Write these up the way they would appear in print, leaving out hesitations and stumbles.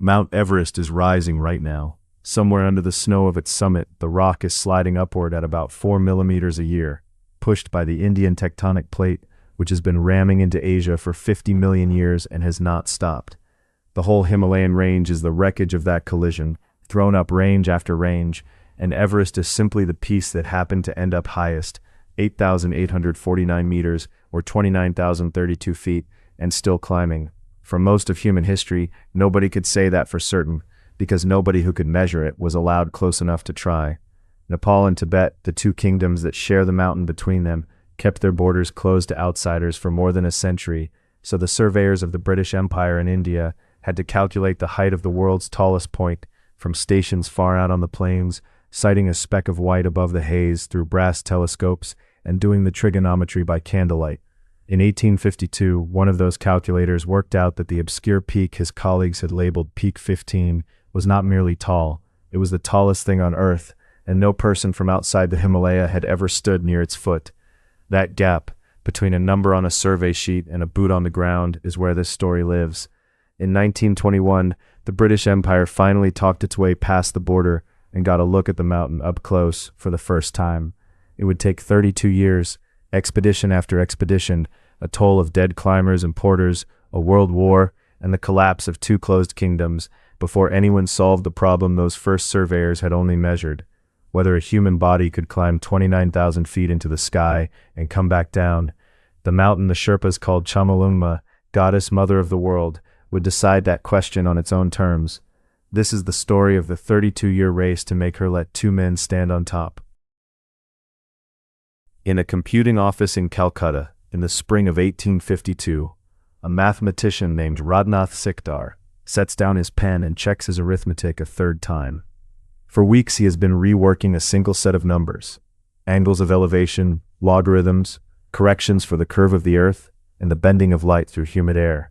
Mount Everest is rising right now. Somewhere under the snow of its summit, the rock is sliding upward at about 4 millimeters a year, pushed by the Indian tectonic plate, which has been ramming into Asia for 50 million years and has not stopped. The whole Himalayan range is the wreckage of that collision, thrown up range after range, and Everest is simply the piece that happened to end up highest, 8,849 meters, or 29,032 feet, and still climbing. For most of human history, nobody could say that for certain, because nobody who could measure it was allowed close enough to try. Nepal and Tibet, the two kingdoms that share the mountain between them, kept their borders closed to outsiders for more than a century, so the surveyors of the British Empire in India had to calculate the height of the world's tallest point from stations far out on the plains, sighting a speck of white above the haze through brass telescopes and doing the trigonometry by candlelight. In 1852, one of those calculators worked out that the obscure peak his colleagues had labeled Peak 15 was not merely tall, it was the tallest thing on Earth, and no person from outside the Himalaya had ever stood near its foot. That gap, between a number on a survey sheet and a boot on the ground, is where this story lives. In 1921, the British Empire finally talked its way past the border and got a look at the mountain up close for the first time. It would take 32 years, expedition after expedition, a toll of dead climbers and porters, a world war, and the collapse of two closed kingdoms before anyone solved the problem those first surveyors had only measured: whether a human body could climb 29,000 feet into the sky and come back down. The mountain the Sherpas called Chomolungma, goddess mother of the world, would decide that question on its own terms. This is the story of the 32-year race to make her let two men stand on top. In a computing office in Calcutta, in the spring of 1852, a mathematician named Radhanath Sikdar sets down his pen and checks his arithmetic a third time. For weeks he has been reworking a single set of numbers: angles of elevation, logarithms, corrections for the curve of the Earth, and the bending of light through humid air.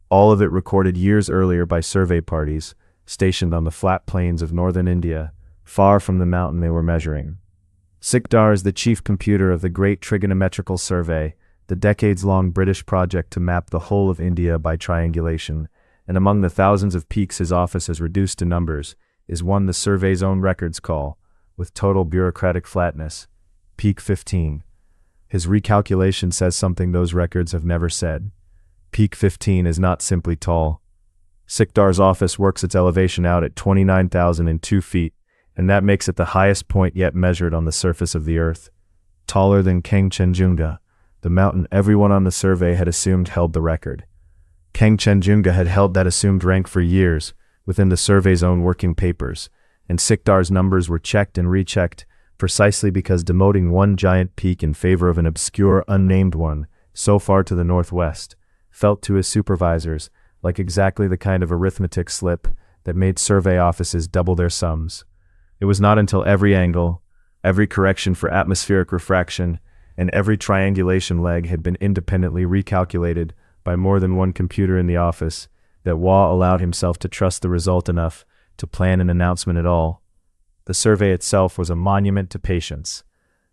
All of it recorded years earlier by survey parties, stationed on the flat plains of northern India, far from the mountain they were measuring. Sikdar is the chief computer of the Great Trigonometrical Survey, the decades-long British project to map the whole of India by triangulation, and among the thousands of peaks his office has reduced to numbers, is one the survey's own records call, with total bureaucratic flatness, Peak 15. His recalculation says something those records have never said. Peak 15 is not simply tall. Sikdar's office works its elevation out at 29,002 feet, and that makes it the highest point yet measured on the surface of the Earth. Taller than Kangchenjunga, the mountain everyone on the survey had assumed held the record. Kangchenjunga had held that assumed rank for years, within the survey's own working papers, and Sikdar's numbers were checked and rechecked precisely because demoting one giant peak in favor of an obscure, unnamed one, so far to the northwest, felt to his supervisors like exactly the kind of arithmetic slip that made survey offices double their sums. It was not until every angle, every correction for atmospheric refraction, and every triangulation leg had been independently recalculated by more than one computer in the office that Waugh allowed himself to trust the result enough to plan an announcement at all. The survey itself was a monument to patience.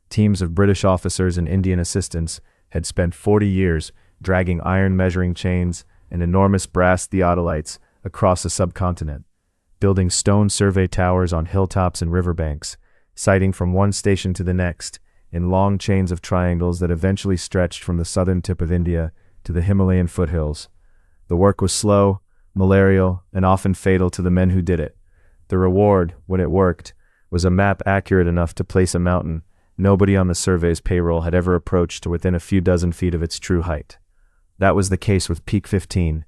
Teams of British officers and Indian assistants had spent 40 years dragging iron measuring chains and enormous brass theodolites across the subcontinent, building stone survey towers on hilltops and riverbanks, sighting from one station to the next in long chains of triangles that eventually stretched from the southern tip of India to the Himalayan foothills. The work was slow, malarial, and often fatal to the men who did it. The reward, when it worked, was a map accurate enough to place a mountain nobody on the survey's payroll had ever approached to within a few dozen feet of its true height. That was the case with Peak 15.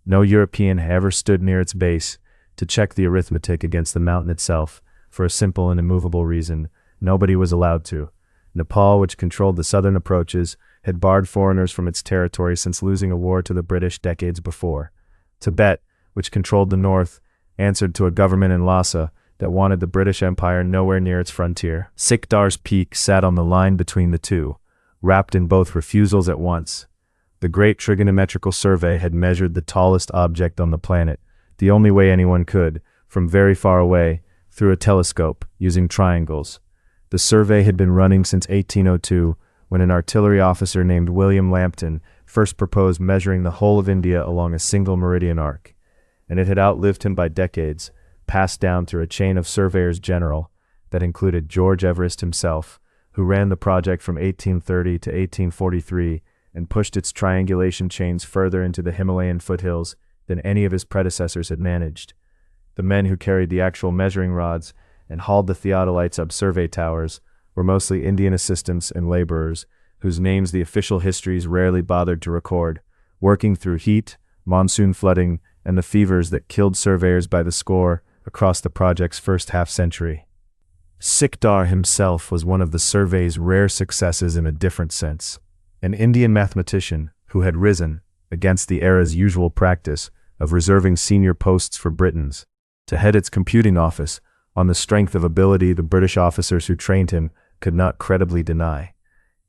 No European had ever stood near its base to check the arithmetic against the mountain itself, for a simple and immovable reason: nobody was allowed to. Nepal, which controlled the southern approaches, had barred foreigners from its territory since losing a war to the British decades before. Tibet, which controlled the north, answered to a government in Lhasa that wanted the British Empire nowhere near its frontier. Sikdar's peak sat on the line between the two, wrapped in both refusals at once. The Great Trigonometrical Survey had measured the tallest object on the planet, the only way anyone could, from very far away, through a telescope, using triangles. The survey had been running since 1802, when an artillery officer named William Lampton first proposed measuring the whole of India along a single meridian arc. and it had outlived him by decades, passed down through a chain of surveyors general that included George Everest himself, who ran the project from 1830 to 1843 and pushed its triangulation chains further into the Himalayan foothills than any of his predecessors had managed. The men who carried the actual measuring rods and hauled the theodolites up survey towers were mostly Indian assistants and laborers, whose names the official histories rarely bothered to record, working through heat, monsoon flooding, and the fevers that killed surveyors by the score across the project's first half-century. Sikdar himself was one of the survey's rare successes in a different sense, an Indian mathematician who had risen, against the era's usual practice of reserving senior posts for Britons, to head its computing office on the strength of ability the British officers who trained him could not credibly deny.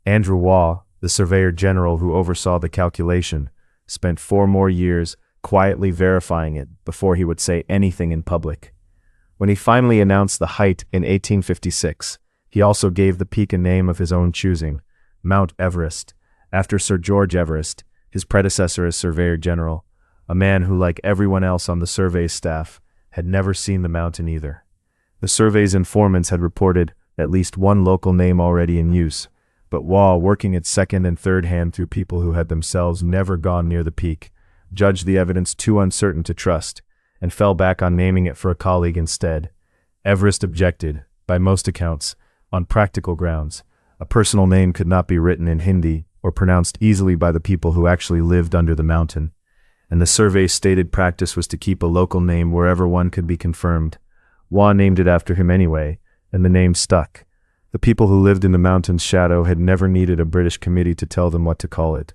Andrew Waugh, the surveyor general who oversaw the calculation, spent 4 more years quietly verifying it before he would say anything in public. When he finally announced the height in 1856, he also gave the peak a name of his own choosing, Mount Everest, after Sir George Everest, his predecessor as surveyor general, a man who, like everyone else on the survey's staff, had never seen the mountain either. The survey's informants had reported at least one local name already in use, but Waugh, working at second and third hand through people who had themselves never gone near the peak, judged the evidence too uncertain to trust, and fell back on naming it for a colleague instead. Everest objected, by most accounts, on practical grounds. A personal name could not be written in Hindi or pronounced easily by the people who actually lived under the mountain, and the survey's stated practice was to keep a local name wherever one could be confirmed. Waugh named it after him anyway, and the name stuck. The people who lived in the mountain's shadow had never needed a British committee to tell them what to call it.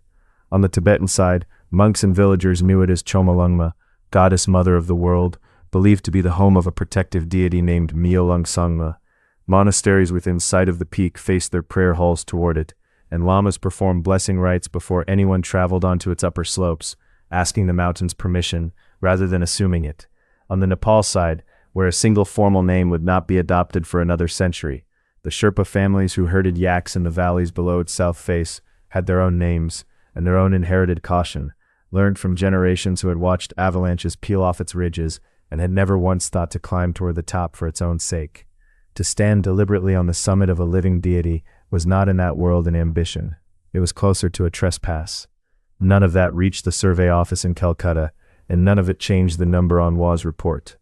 On the Tibetan side, monks and villagers knew it as Chomolungma, goddess mother of the world, believed to be the home of a protective deity named Myeolungsungma. Monasteries within sight of the peak faced their prayer halls toward it, and lamas performed blessing rites before anyone traveled onto its upper slopes, asking the mountain's permission rather than assuming it. On the Nepal side, where a single formal name would not be adopted for another century, the Sherpa families who herded yaks in the valleys below its south face had their own names and their own inherited caution, learned from generations who had watched avalanches peel off its ridges and had never once thought to climb toward the top for its own sake. To stand deliberately on the summit of a living deity was not in that world an ambition. It was closer to a trespass. None of that reached the survey office in Calcutta, and none of it changed the number on Waugh's report.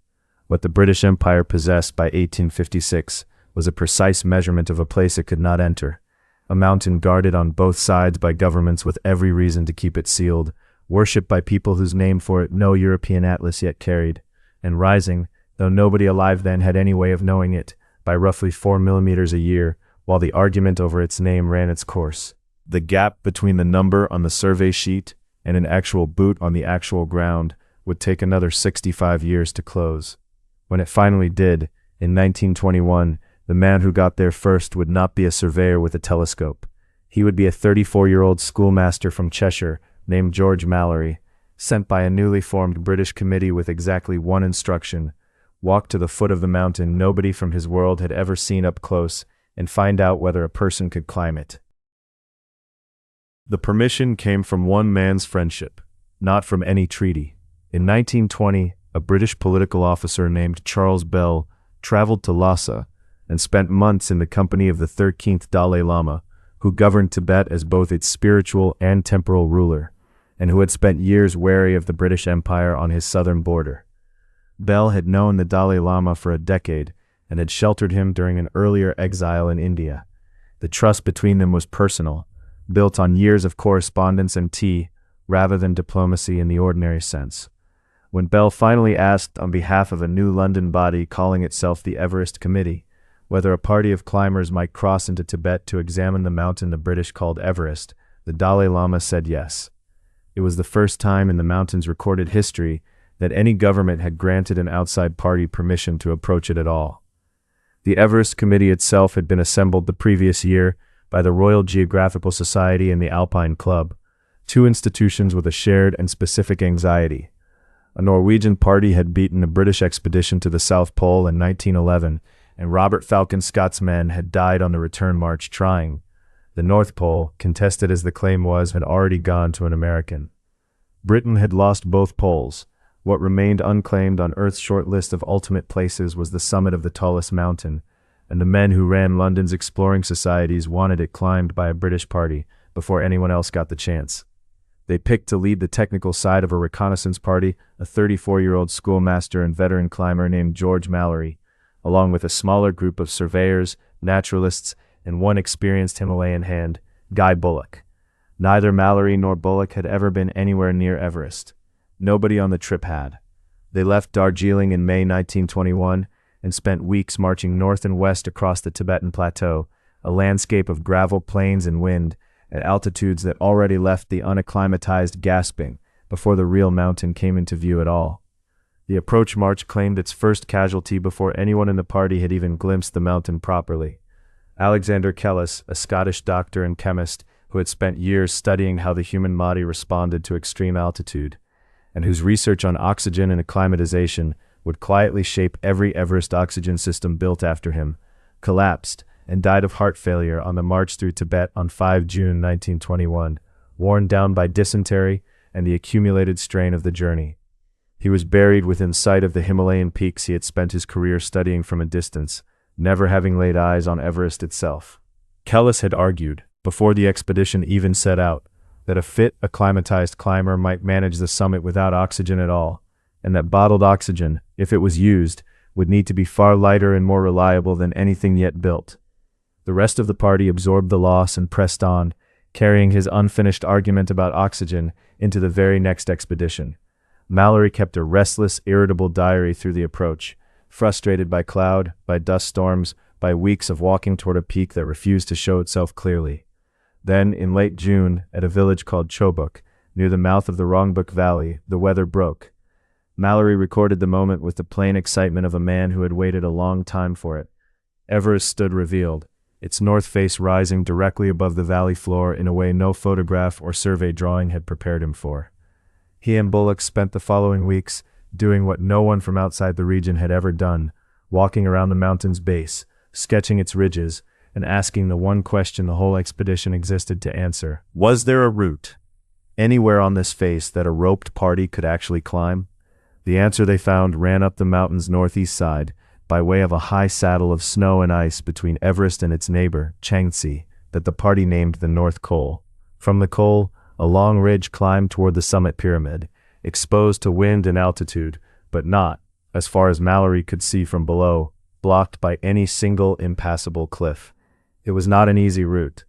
What the British Empire possessed by 1856 was a precise measurement of a place it could not enter, a mountain guarded on both sides by governments with every reason to keep it sealed, worshipped by people whose name for it no European atlas yet carried, and rising, though nobody alive then had any way of knowing it, by roughly 4 millimeters a year, while the argument over its name ran its course. The gap between the number on the survey sheet and an actual boot on the actual ground would take another 65 years to close. When it finally did, in 1921, the man who got there first would not be a surveyor with a telescope. He would be a 34-year-old schoolmaster from Cheshire named George Mallory, sent by a newly formed British committee with exactly one instruction: walk to the foot of the mountain nobody from his world had ever seen up close and find out whether a person could climb it. The permission came from one man's friendship, not from any treaty. In 1920, a British political officer named Charles Bell traveled to Lhasa and spent months in the company of the 13th Dalai Lama, who governed Tibet as both its spiritual and temporal ruler, and who had spent years wary of the British Empire on his southern border. Bell had known the Dalai Lama for a decade and had sheltered him during an earlier exile in India. The trust between them was personal, built on years of correspondence and tea, rather than diplomacy in the ordinary sense. When Bell finally asked on behalf of a new London body calling itself the Everest Committee whether a party of climbers might cross into Tibet to examine the mountain the British called Everest, the Dalai Lama said yes. It was the first time in the mountain's recorded history that any government had granted an outside party permission to approach it at all. The Everest Committee itself had been assembled the previous year by the Royal Geographical Society and the Alpine Club, two institutions with a shared and specific anxiety. A Norwegian party had beaten a British expedition to the South Pole in 1911, and Robert Falcon Scott's men had died on the return march trying. The North Pole, contested as the claim was, had already gone to an American. Britain had lost both poles, What remained unclaimed on Earth's short list of ultimate places was the summit of the tallest mountain, and the men who ran London's exploring societies wanted it climbed by a British party before anyone else got the chance. They picked to lead the technical side of a reconnaissance party a 34-year-old schoolmaster and veteran climber named George Mallory, along with a smaller group of surveyors, naturalists, and one experienced Himalayan hand, Guy Bullock. Neither Mallory nor Bullock had ever been anywhere near Everest. Nobody on the trip had. They left Darjeeling in May 1921 and spent weeks marching north and west across the Tibetan Plateau, a landscape of gravel plains and wind, at altitudes that already left the unacclimatized gasping before the real mountain came into view at all. The approach march claimed its first casualty before anyone in the party had even glimpsed the mountain properly. Alexander Kellis, a Scottish doctor and chemist who had spent years studying how the human body responded to extreme altitude, and whose research on oxygen and acclimatization would quietly shape every Everest oxygen system built after him, collapsed and died of heart failure on the march through Tibet on 5 June 1921, worn down by dysentery and the accumulated strain of the journey. He was buried within sight of the Himalayan peaks he had spent his career studying from a distance, never having laid eyes on Everest itself. Kellis had argued, before the expedition even set out, that a fit, acclimatized climber might manage the summit without oxygen at all, and that bottled oxygen, if it was used, would need to be far lighter and more reliable than anything yet built. The rest of the party absorbed the loss and pressed on, carrying his unfinished argument about oxygen into the very next expedition. Mallory kept a restless, irritable diary through the approach, frustrated by cloud, by dust storms, by weeks of walking toward a peak that refused to show itself clearly. Then, in late June, at a village called Chobuk, near the mouth of the Rongbuk Valley, the weather broke. Mallory recorded the moment with the plain excitement of a man who had waited a long time for it. Everest stood revealed, its north face rising directly above the valley floor in a way no photograph or survey drawing had prepared him for. He and Bullock spent the following weeks doing what no one from outside the region had ever done, walking around the mountain's base, sketching its ridges, and asking the one question the whole expedition existed to answer. Was there a route anywhere on this face that a roped party could actually climb? The answer they found ran up the mountain's northeast side, by way of a high saddle of snow and ice between Everest and its neighbor, Changtse, that the party named the North Col. From the col, a long ridge climbed toward the summit pyramid, exposed to wind and altitude, but not, as far as Mallory could see from below, blocked by any single impassable cliff. It was not an easy route.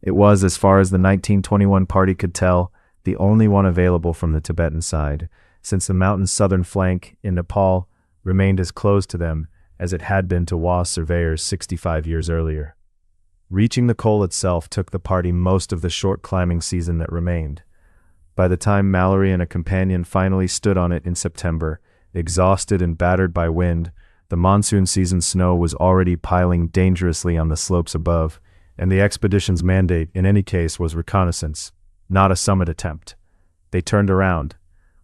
It was, as far as the 1921 party could tell, the only one available from the Tibetan side, since the mountain's southern flank, in Nepal, remained as closed to them as it had been to WA surveyors 65 years earlier. Reaching the col itself took the party most of the short climbing season that remained. By the time Mallory and a companion finally stood on it in September, exhausted and battered by wind, the monsoon season snow was already piling dangerously on the slopes above, and the expedition's mandate in any case was reconnaissance, not a summit attempt. They turned around.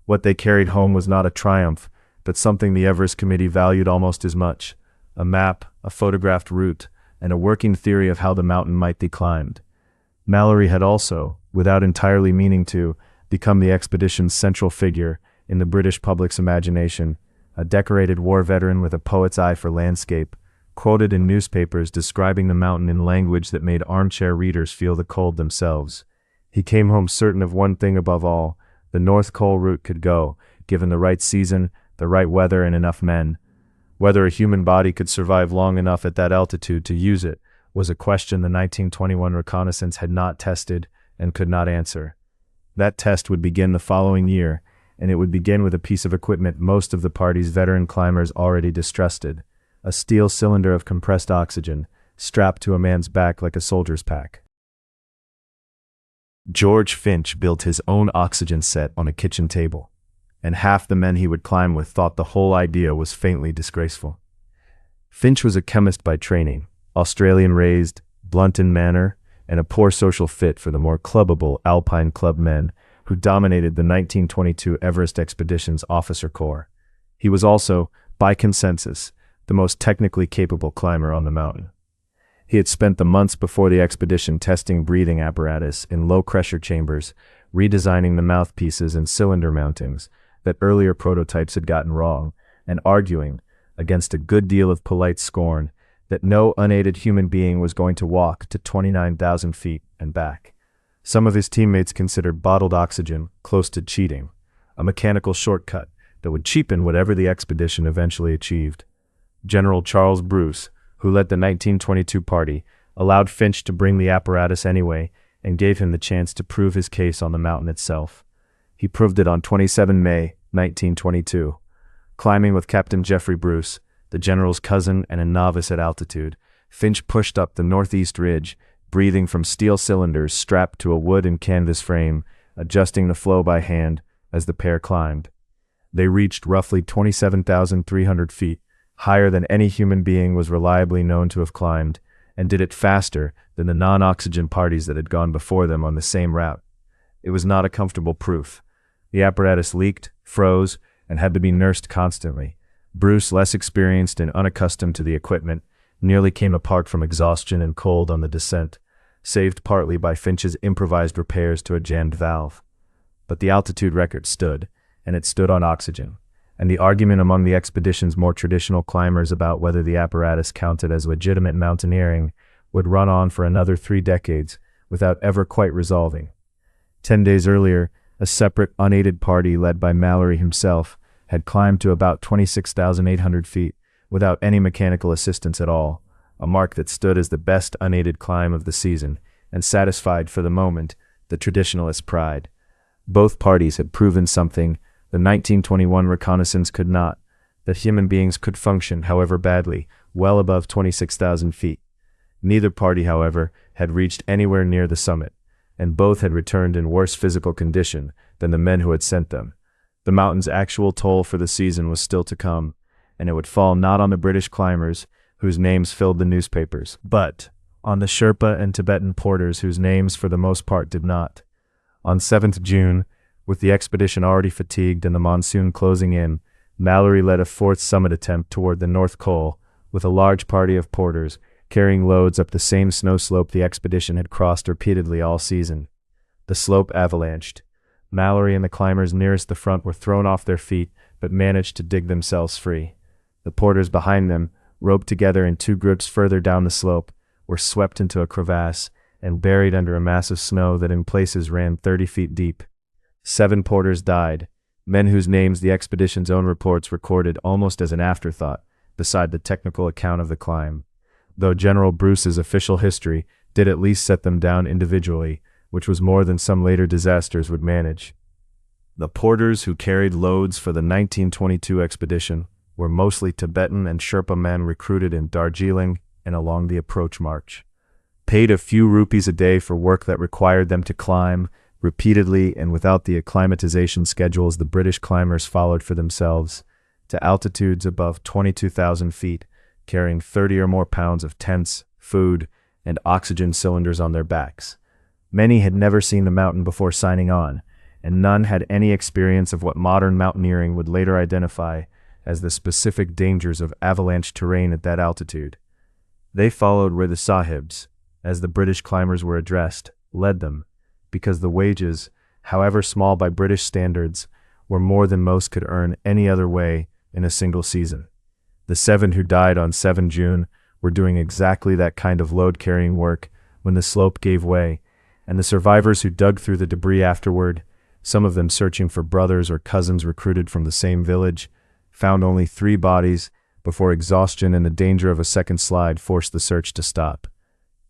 What they carried home was not a triumph, but something the Everest Committee valued almost as much: a map, a photographed route, and a working theory of how the mountain might be climbed. Mallory had also, without entirely meaning to, become the expedition's central figure in the British public's imagination, a decorated war veteran with a poet's eye for landscape, quoted in newspapers describing the mountain in language that made armchair readers feel the cold themselves. He came home certain of one thing above all: the North Col route could go, given the right season, the right weather, and enough men. Whether a human body could survive long enough at that altitude to use it was a question the 1921 reconnaissance had not tested and could not answer. That test would begin the following year, and it would begin with a piece of equipment most of the party's veteran climbers already distrusted: a steel cylinder of compressed oxygen, strapped to a man's back like a soldier's pack. George Finch built his own oxygen set on a kitchen table, and half the men he would climb with thought the whole idea was faintly disgraceful. Finch was a chemist by training, Australian-raised, blunt in manner, and a poor social fit for the more clubbable Alpine Club men who dominated the 1922 Everest expedition's officer corps. He was also, by consensus, the most technically capable climber on the mountain. He had spent the months before the expedition testing breathing apparatus in low-pressure chambers, redesigning the mouthpieces and cylinder mountings, that earlier prototypes had gotten wrong, and arguing, against a good deal of polite scorn, that no unaided human being was going to walk to 29,000 feet and back. Some of his teammates considered bottled oxygen close to cheating, a mechanical shortcut that would cheapen whatever the expedition eventually achieved. General Charles Bruce, who led the 1922 party, allowed Finch to bring the apparatus anyway and gave him the chance to prove his case on the mountain itself. He proved it on 27 May 1922. Climbing with Captain Jeffrey Bruce, the general's cousin and a novice at altitude, Finch pushed up the northeast ridge, breathing from steel cylinders strapped to a wood and canvas frame, adjusting the flow by hand as the pair climbed. They reached roughly 27,300 feet, higher than any human being was reliably known to have climbed, and did it faster than the non-oxygen parties that had gone before them on the same route. It was not a comfortable proof. The apparatus leaked, froze, and had to be nursed constantly. Bruce, less experienced and unaccustomed to the equipment, nearly came apart from exhaustion and cold on the descent, saved partly by Finch's improvised repairs to a jammed valve. But the altitude record stood, and it stood on oxygen, and the argument among the expedition's more traditional climbers about whether the apparatus counted as legitimate mountaineering would run on for another 3 decades without ever quite resolving. 10 days earlier, a separate, unaided party led by Mallory himself had climbed to about 26,800 feet without any mechanical assistance at all, a mark that stood as the best unaided climb of the season and satisfied for the moment the traditionalist pride. Both parties had proven something the 1921 Reconnaissance could not, that human beings could function, however badly, well above 26,000 feet. Neither party, however, had reached anywhere near the summit, and both had returned in worse physical condition than the men who had sent them. The mountain's actual toll for the season was still to come, and it would fall not on the British climbers, whose names filled the newspapers, but on the Sherpa and Tibetan porters whose names for the most part did not. On 7th June, with the expedition already fatigued and the monsoon closing in, Mallory led a 4th summit attempt toward the North Col, with a large party of porters, carrying loads up the same snow slope the expedition had crossed repeatedly all season. The slope avalanched. Mallory and the climbers nearest the front were thrown off their feet, but managed to dig themselves free. The porters behind them, roped together in 2 groups further down the slope, were swept into a crevasse and buried under a mass of snow that in places ran 30 feet deep. 7 porters died, men whose names the expedition's own reports recorded almost as an afterthought, beside the technical account of the climb, though General Bruce's official history did at least set them down individually, which was more than some later disasters would manage. The porters who carried loads for the 1922 expedition were mostly Tibetan and Sherpa men recruited in Darjeeling and along the approach march. Paid a few rupees a day for work that required them to climb, repeatedly and without the acclimatization schedules the British climbers followed for themselves, to altitudes above 22,000 feet, carrying 30 or more pounds of tents, food, and oxygen cylinders on their backs. Many had never seen the mountain before signing on, and none had any experience of what modern mountaineering would later identify as the specific dangers of avalanche terrain at that altitude. They followed where the sahibs, as the British climbers were addressed, led them, because the wages, however small by British standards, were more than most could earn any other way in a single season. The 7 who died on 7 June were doing exactly that kind of load-carrying work when the slope gave way, and the survivors who dug through the debris afterward, some of them searching for brothers or cousins recruited from the same village, found only 3 bodies before exhaustion and the danger of a second slide forced the search to stop.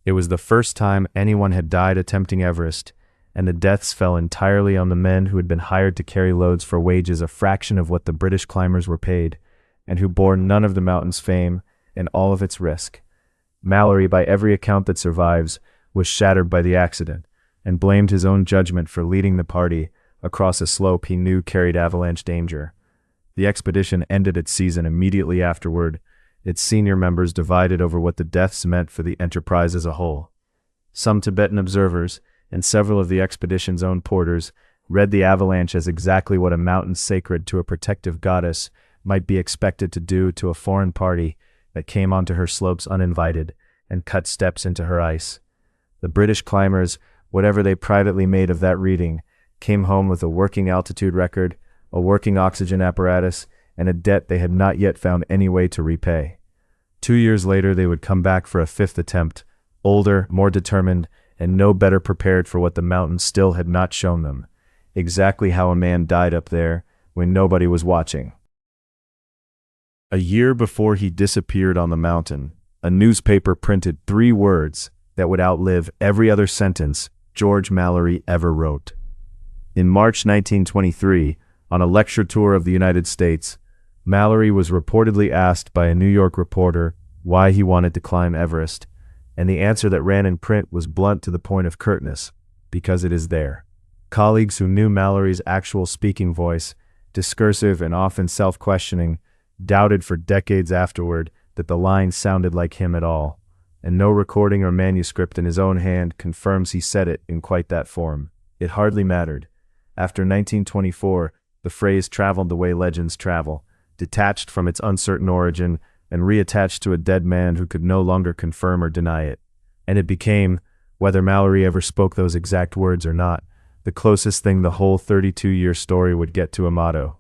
It was the first time anyone had died attempting Everest, and the deaths fell entirely on the men who had been hired to carry loads for wages a fraction of what the British climbers were paid, and who bore none of the mountain's fame and all of its risk. Mallory, by every account that survives, was shattered by the accident, and blamed his own judgment for leading the party across a slope he knew carried avalanche danger. The expedition ended its season immediately afterward, its senior members divided over what the deaths meant for the enterprise as a whole. Some Tibetan observers, and several of the expedition's own porters, read the avalanche as exactly what a mountain sacred to a protective goddess might be expected to do to a foreign party that came onto her slopes uninvited and cut steps into her ice. The British climbers, whatever they privately made of that reading, came home with a working altitude record, a working oxygen apparatus, and a debt they had not yet found any way to repay. 2 years later, they would come back for a fifth attempt, older, more determined, and no better prepared for what the mountains still had not shown them. Exactly how a man died up there when nobody was watching. A year before he disappeared on the mountain, a newspaper printed 3 words that would outlive every other sentence George Mallory ever wrote. In March 1923, on a lecture tour of the United States, Mallory was reportedly asked by a New York reporter why he wanted to climb Everest, and the answer that ran in print was blunt to the point of curtness: because it is there. Colleagues who knew Mallory's actual speaking voice, discursive and often self-questioning, doubted for decades afterward that the lines sounded like him at all, and no recording or manuscript in his own hand confirms he said it in quite that form. It hardly mattered. After 1924, the phrase traveled the way legends travel, detached from its uncertain origin and reattached to a dead man who could no longer confirm or deny it. And it became, whether Mallory ever spoke those exact words or not, the closest thing the whole 32-year story would get to a motto.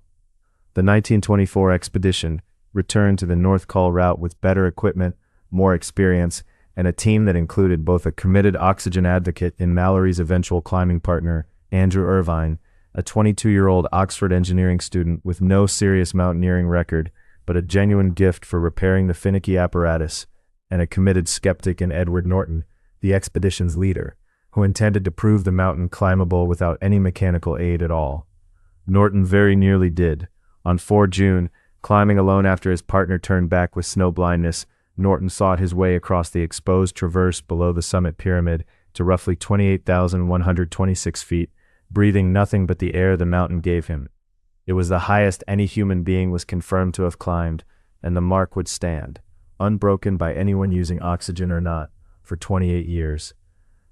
The 1924 expedition returned to the North Col route with better equipment, more experience, and a team that included both a committed oxygen advocate in Mallory's eventual climbing partner, Andrew Irvine, a 22-year-old Oxford engineering student with no serious mountaineering record, but a genuine gift for repairing the finicky apparatus, and a committed skeptic in Edward Norton, the expedition's leader, who intended to prove the mountain climbable without any mechanical aid at all. Norton very nearly did. On 4 June, climbing alone after his partner turned back with snow blindness, Norton sought his way across the exposed traverse below the summit pyramid to roughly 28,126 feet, breathing nothing but the air the mountain gave him. It was the highest any human being was confirmed to have climbed, and the mark would stand, unbroken by anyone using oxygen or not, for 28 years.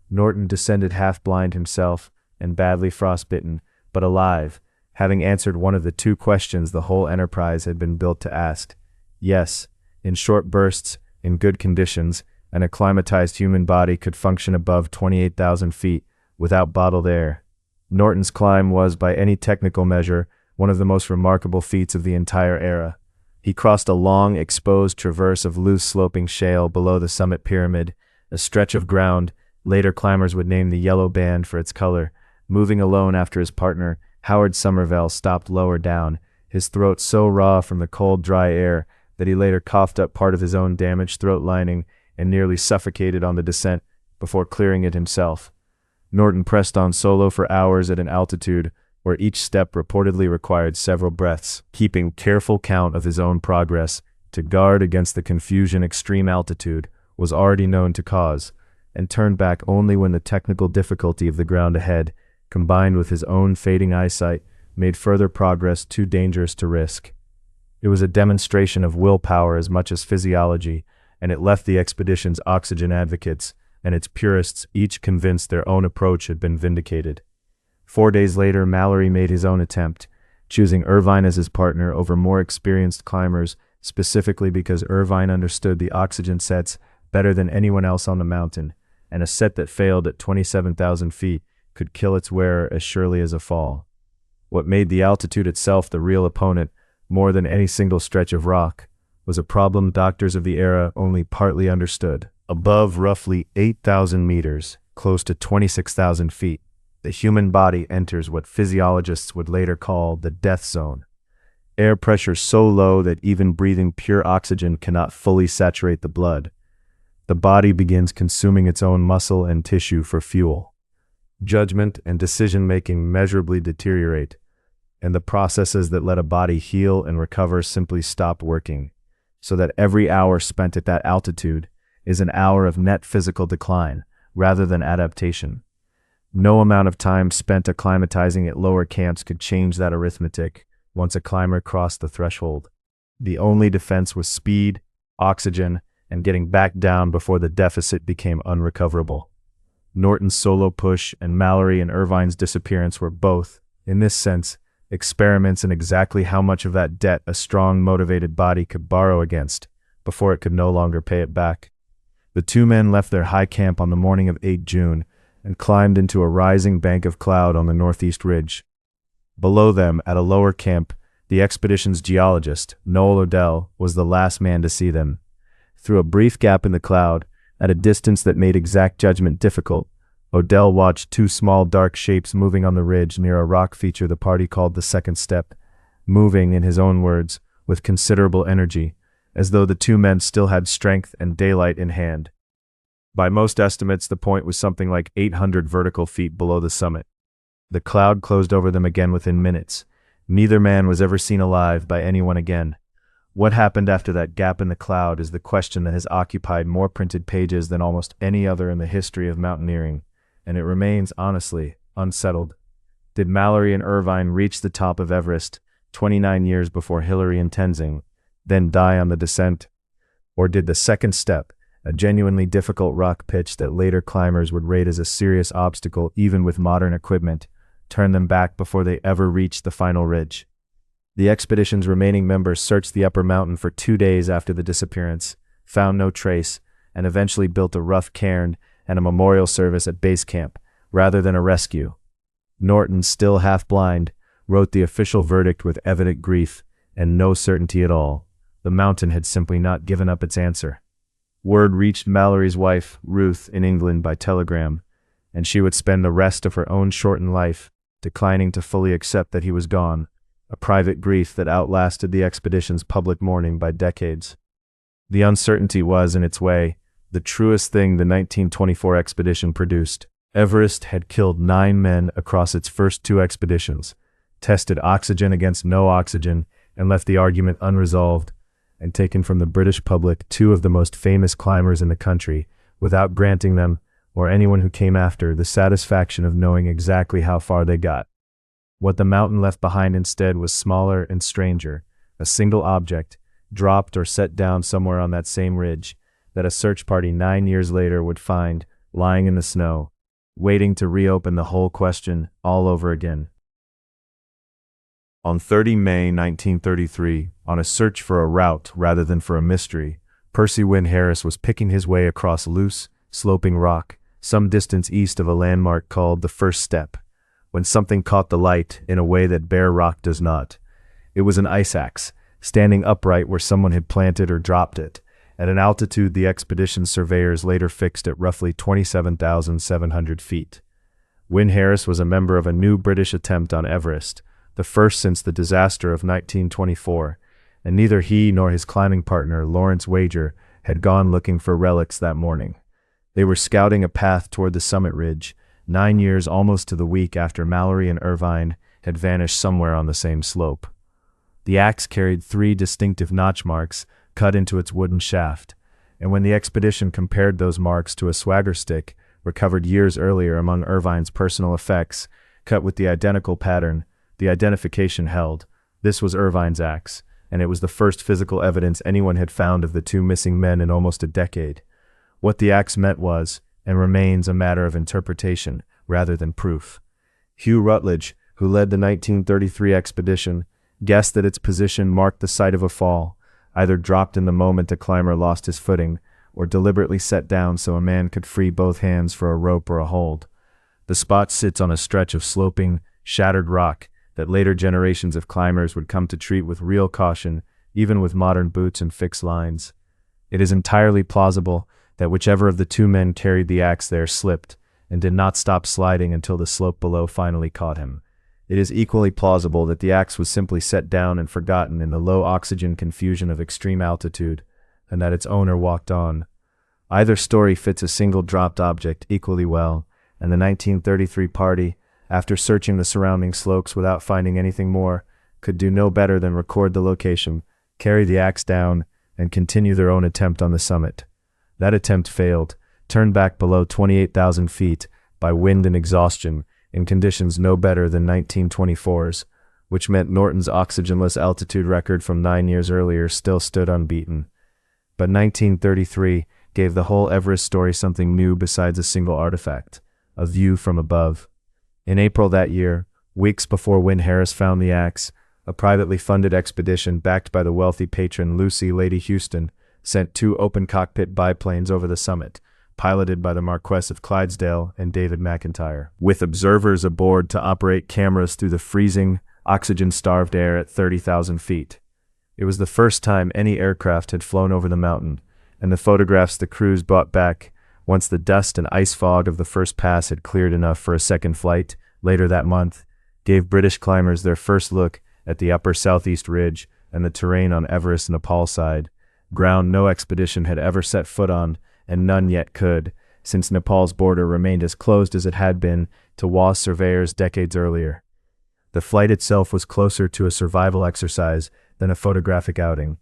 Norton descended half-blind himself and badly frostbitten, but alive, having answered one of the 2 questions the whole enterprise had been built to ask. Yes, in short bursts, in good conditions, an acclimatized human body could function above 28,000 feet without bottled air. Norton's climb was, by any technical measure, one of the most remarkable feats of the entire era. He crossed a long, exposed traverse of loose sloping shale below the summit pyramid, a stretch of ground later climbers would name the Yellow Band for its color, moving alone after his partner, Howard Somervell, stopped lower down, his throat so raw from the cold, dry air that he later coughed up part of his own damaged throat lining and nearly suffocated on the descent before clearing it himself. Norton pressed on solo for hours at an altitude where each step reportedly required several breaths, keeping careful count of his own progress to guard against the confusion extreme altitude was already known to cause, and turned back only when the technical difficulty of the ground ahead, combined with his own fading eyesight, made further progress too dangerous to risk. It was a demonstration of willpower as much as physiology, and it left the expedition's oxygen advocates and its purists each convinced their own approach had been vindicated. 4 days later, Mallory made his own attempt, choosing Irvine as his partner over more experienced climbers, specifically because Irvine understood the oxygen sets better than anyone else on the mountain, and a set that failed at 27,000 feet could kill its wearer as surely as a fall. What made the altitude itself the real opponent, more than any single stretch of rock, was a problem doctors of the era only partly understood. Above roughly 8,000 meters, close to 26,000 feet, the human body enters what physiologists would later call the death zone. Air pressure so low that even breathing pure oxygen cannot fully saturate the blood. The body begins consuming its own muscle and tissue for fuel. Judgment and decision-making measurably deteriorate, and the processes that let a body heal and recover simply stop working, so that every hour spent at that altitude is an hour of net physical decline rather than adaptation. No amount of time spent acclimatizing at lower camps could change that arithmetic once a climber crossed the threshold. The only defense was speed, oxygen, and getting back down before the deficit became unrecoverable. Norton's solo push and Mallory and Irvine's disappearance were both, in this sense, experiments in exactly how much of that debt a strong, motivated body could borrow against before it could no longer pay it back. The 2 men left their high camp on the morning of 8 June and climbed into a rising bank of cloud on the northeast ridge. Below them, at a lower camp, the expedition's geologist, Noel Odell, was the last man to see them. Through a brief gap in the cloud, at a distance that made exact judgment difficult, Odell watched two small dark shapes moving on the ridge near a rock feature the party called the second step, moving, in his own words, with considerable energy, as though the two men still had strength and daylight in hand. By most estimates, the point was something like 800 vertical feet below the summit. The cloud closed over them again within minutes. Neither man was ever seen alive by anyone again. What happened after that gap in the cloud is the question that has occupied more printed pages than almost any other in the history of mountaineering, and it remains, honestly, unsettled. Did Mallory and Irvine reach the top of Everest 29 years before Hillary and Tenzing, then die on the descent? Or did the second step, a genuinely difficult rock pitch that later climbers would rate as a serious obstacle even with modern equipment, turn them back before they ever reached the final ridge? The expedition's remaining members searched the upper mountain for 2 days after the disappearance, found no trace, and eventually built a rough cairn and a memorial service at base camp, rather than a rescue. Norton, still half blind, wrote the official verdict with evident grief and no certainty at all. The mountain had simply not given up its answer. Word reached Mallory's wife, Ruth, in England by telegram, and she would spend the rest of her own shortened life declining to fully accept that he was gone, a private grief that outlasted the expedition's public mourning by decades. The uncertainty was, in its way, the truest thing the 1924 expedition produced. Everest had killed 9 men across its first 2 expeditions, tested oxygen against no oxygen, and left the argument unresolved, and taken from the British public 2 of the most famous climbers in the country, without granting them, or anyone who came after, the satisfaction of knowing exactly how far they got. What the mountain left behind instead was smaller and stranger, a single object, dropped or set down somewhere on that same ridge, that a search party 9 years later would find, lying in the snow, waiting to reopen the whole question all over again. On 30 May 1933, on a search for a route rather than for a mystery, Percy Wynne Harris was picking his way across loose, sloping rock, some distance east of a landmark called the First Step, when something caught the light in a way that bare rock does not. It was an ice axe, standing upright where someone had planted or dropped it, at an altitude the expedition surveyors later fixed at roughly 27,700 feet. Wynne Harris was a member of a new British attempt on Everest, the first since the disaster of 1924, and neither he nor his climbing partner, Lawrence Wager, had gone looking for relics that morning. They were scouting a path toward the summit ridge, 9 years almost to the week after Mallory and Irvine had vanished somewhere on the same slope. The axe carried 3 distinctive notch marks cut into its wooden shaft, and when the expedition compared those marks to a swagger stick recovered years earlier among Irvine's personal effects, cut with the identical pattern, the identification held. This was Irvine's axe, and it was the first physical evidence anyone had found of the 2 missing men in almost a decade. What the axe meant was, and remains, a matter of interpretation rather than proof. Hugh Rutledge, who led the 1933 expedition, guessed that its position marked the site of a fall, either dropped in the moment a climber lost his footing, or deliberately set down so a man could free both hands for a rope or a hold. The spot sits on a stretch of sloping, shattered rock that later generations of climbers would come to treat with real caution, even with modern boots and fixed lines. It is entirely plausible that whichever of the 2 men carried the axe there slipped, and did not stop sliding until the slope below finally caught him. It is equally plausible that the axe was simply set down and forgotten in the low oxygen confusion of extreme altitude, and that its owner walked on. Either story fits a single dropped object equally well, and the 1933 party, after searching the surrounding slopes without finding anything more, could do no better than record the location, carry the axe down, and continue their own attempt on the summit. That attempt failed, turned back below 28,000 feet by wind and exhaustion in conditions no better than 1924's, which meant Norton's oxygenless altitude record from 9 years earlier still stood unbeaten. But 1933 gave the whole Everest story something new besides a single artifact, a view from above. In April that year, weeks before Wynne Harris found the axe, a privately funded expedition backed by the wealthy patron Lucy Lady Houston sent 2 open cockpit biplanes over the summit, piloted by the Marquess of Clydesdale and David McIntyre, with observers aboard to operate cameras through the freezing, oxygen-starved air at 30,000 feet. It was the first time any aircraft had flown over the mountain, and the photographs the crews brought back, once the dust and ice fog of the first pass had cleared enough for a second flight, later that month, gave British climbers their first look at the upper southeast ridge and the terrain on Everest's Nepal side, ground no expedition had ever set foot on, and none yet could, since Nepal's border remained as closed as it had been to WA surveyors decades earlier. The flight itself was closer to a survival exercise than a photographic outing.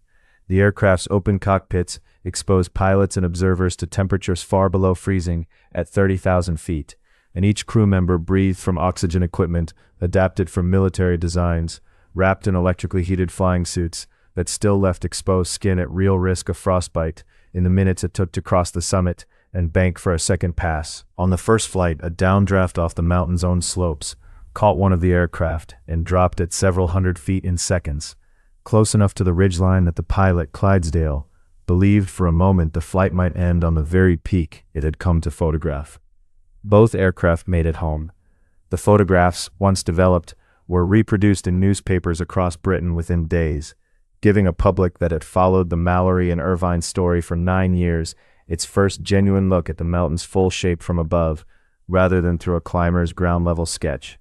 The aircraft's open cockpits exposed pilots and observers to temperatures far below freezing at 30,000 feet, and each crew member breathed from oxygen equipment adapted from military designs, wrapped in electrically heated flying suits that still left exposed skin at real risk of frostbite in the minutes it took to cross the summit and bank for a second pass. On the first flight, a downdraft off the mountain's own slopes caught one of the aircraft and dropped it several hundred feet in seconds, close enough to the ridgeline that the pilot, Clydesdale, believed for a moment the flight might end on the very peak it had come to photograph. Both aircraft made it home. The photographs, once developed, were reproduced in newspapers across Britain within days, giving a public that had followed the Mallory and Irvine story for 9 years its first genuine look at the mountain's full shape from above, rather than through a climber's ground-level sketch.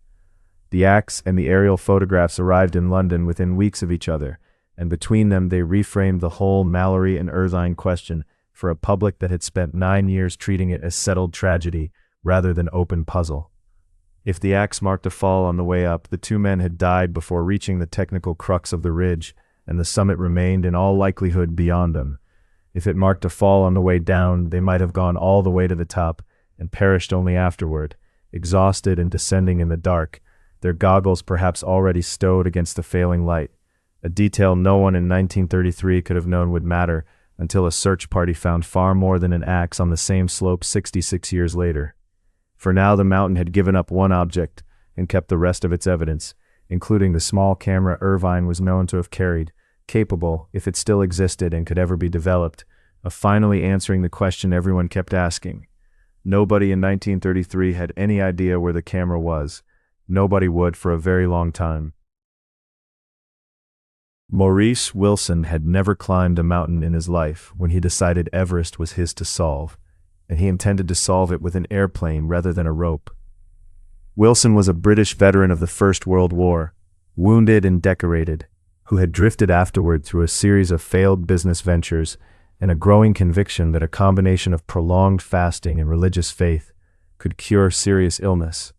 The ACS and the aerial photographs arrived in London within weeks of each other, and between them they reframed the whole Mallory and Irvine question for a public that had spent 9 years treating it as settled tragedy rather than open puzzle. If the axe marked a fall on the way up, the two men had died before reaching the technical crux of the ridge, and the summit remained in all likelihood beyond them. If it marked a fall on the way down, they might have gone all the way to the top and perished only afterward, exhausted and descending in the dark, their goggles perhaps already stowed against the failing light, a detail no one in 1933 could have known would matter until a search party found far more than an axe on the same slope 66 years later. For now the mountain had given up one object and kept the rest of its evidence, including the small camera Irvine was known to have carried, capable, if it still existed and could ever be developed, of finally answering the question everyone kept asking. Nobody in 1933 had any idea where the camera was. Nobody would for a very long time. Maurice Wilson had never climbed a mountain in his life when he decided Everest was his to solve, and he intended to solve it with an airplane rather than a rope. Wilson was a British veteran of the First World War, wounded and decorated, who had drifted afterward through a series of failed business ventures and a growing conviction that a combination of prolonged fasting and religious faith could cure serious illness.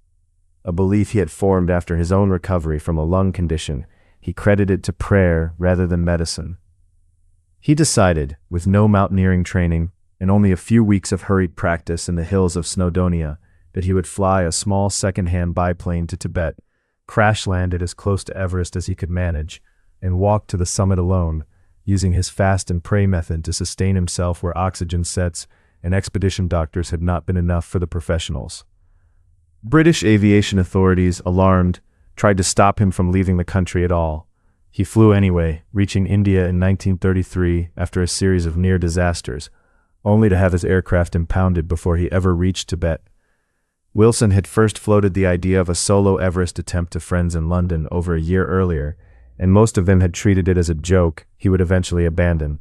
A belief he had formed after his own recovery from a lung condition he credited to prayer rather than medicine. He decided, with no mountaineering training and only a few weeks of hurried practice in the hills of Snowdonia, that he would fly a small second-hand biplane to Tibet, crash-land it as close to Everest as he could manage, and walk to the summit alone, using his fast and pray method to sustain himself where oxygen sets and expedition doctors had not been enough for the professionals. British aviation authorities, alarmed, tried to stop him from leaving the country at all. He flew anyway, reaching India in 1933 after a series of near disasters, only to have his aircraft impounded before he ever reached Tibet. Wilson had first floated the idea of a solo Everest attempt to friends in London over a year earlier, and most of them had treated it as a joke he would eventually abandon.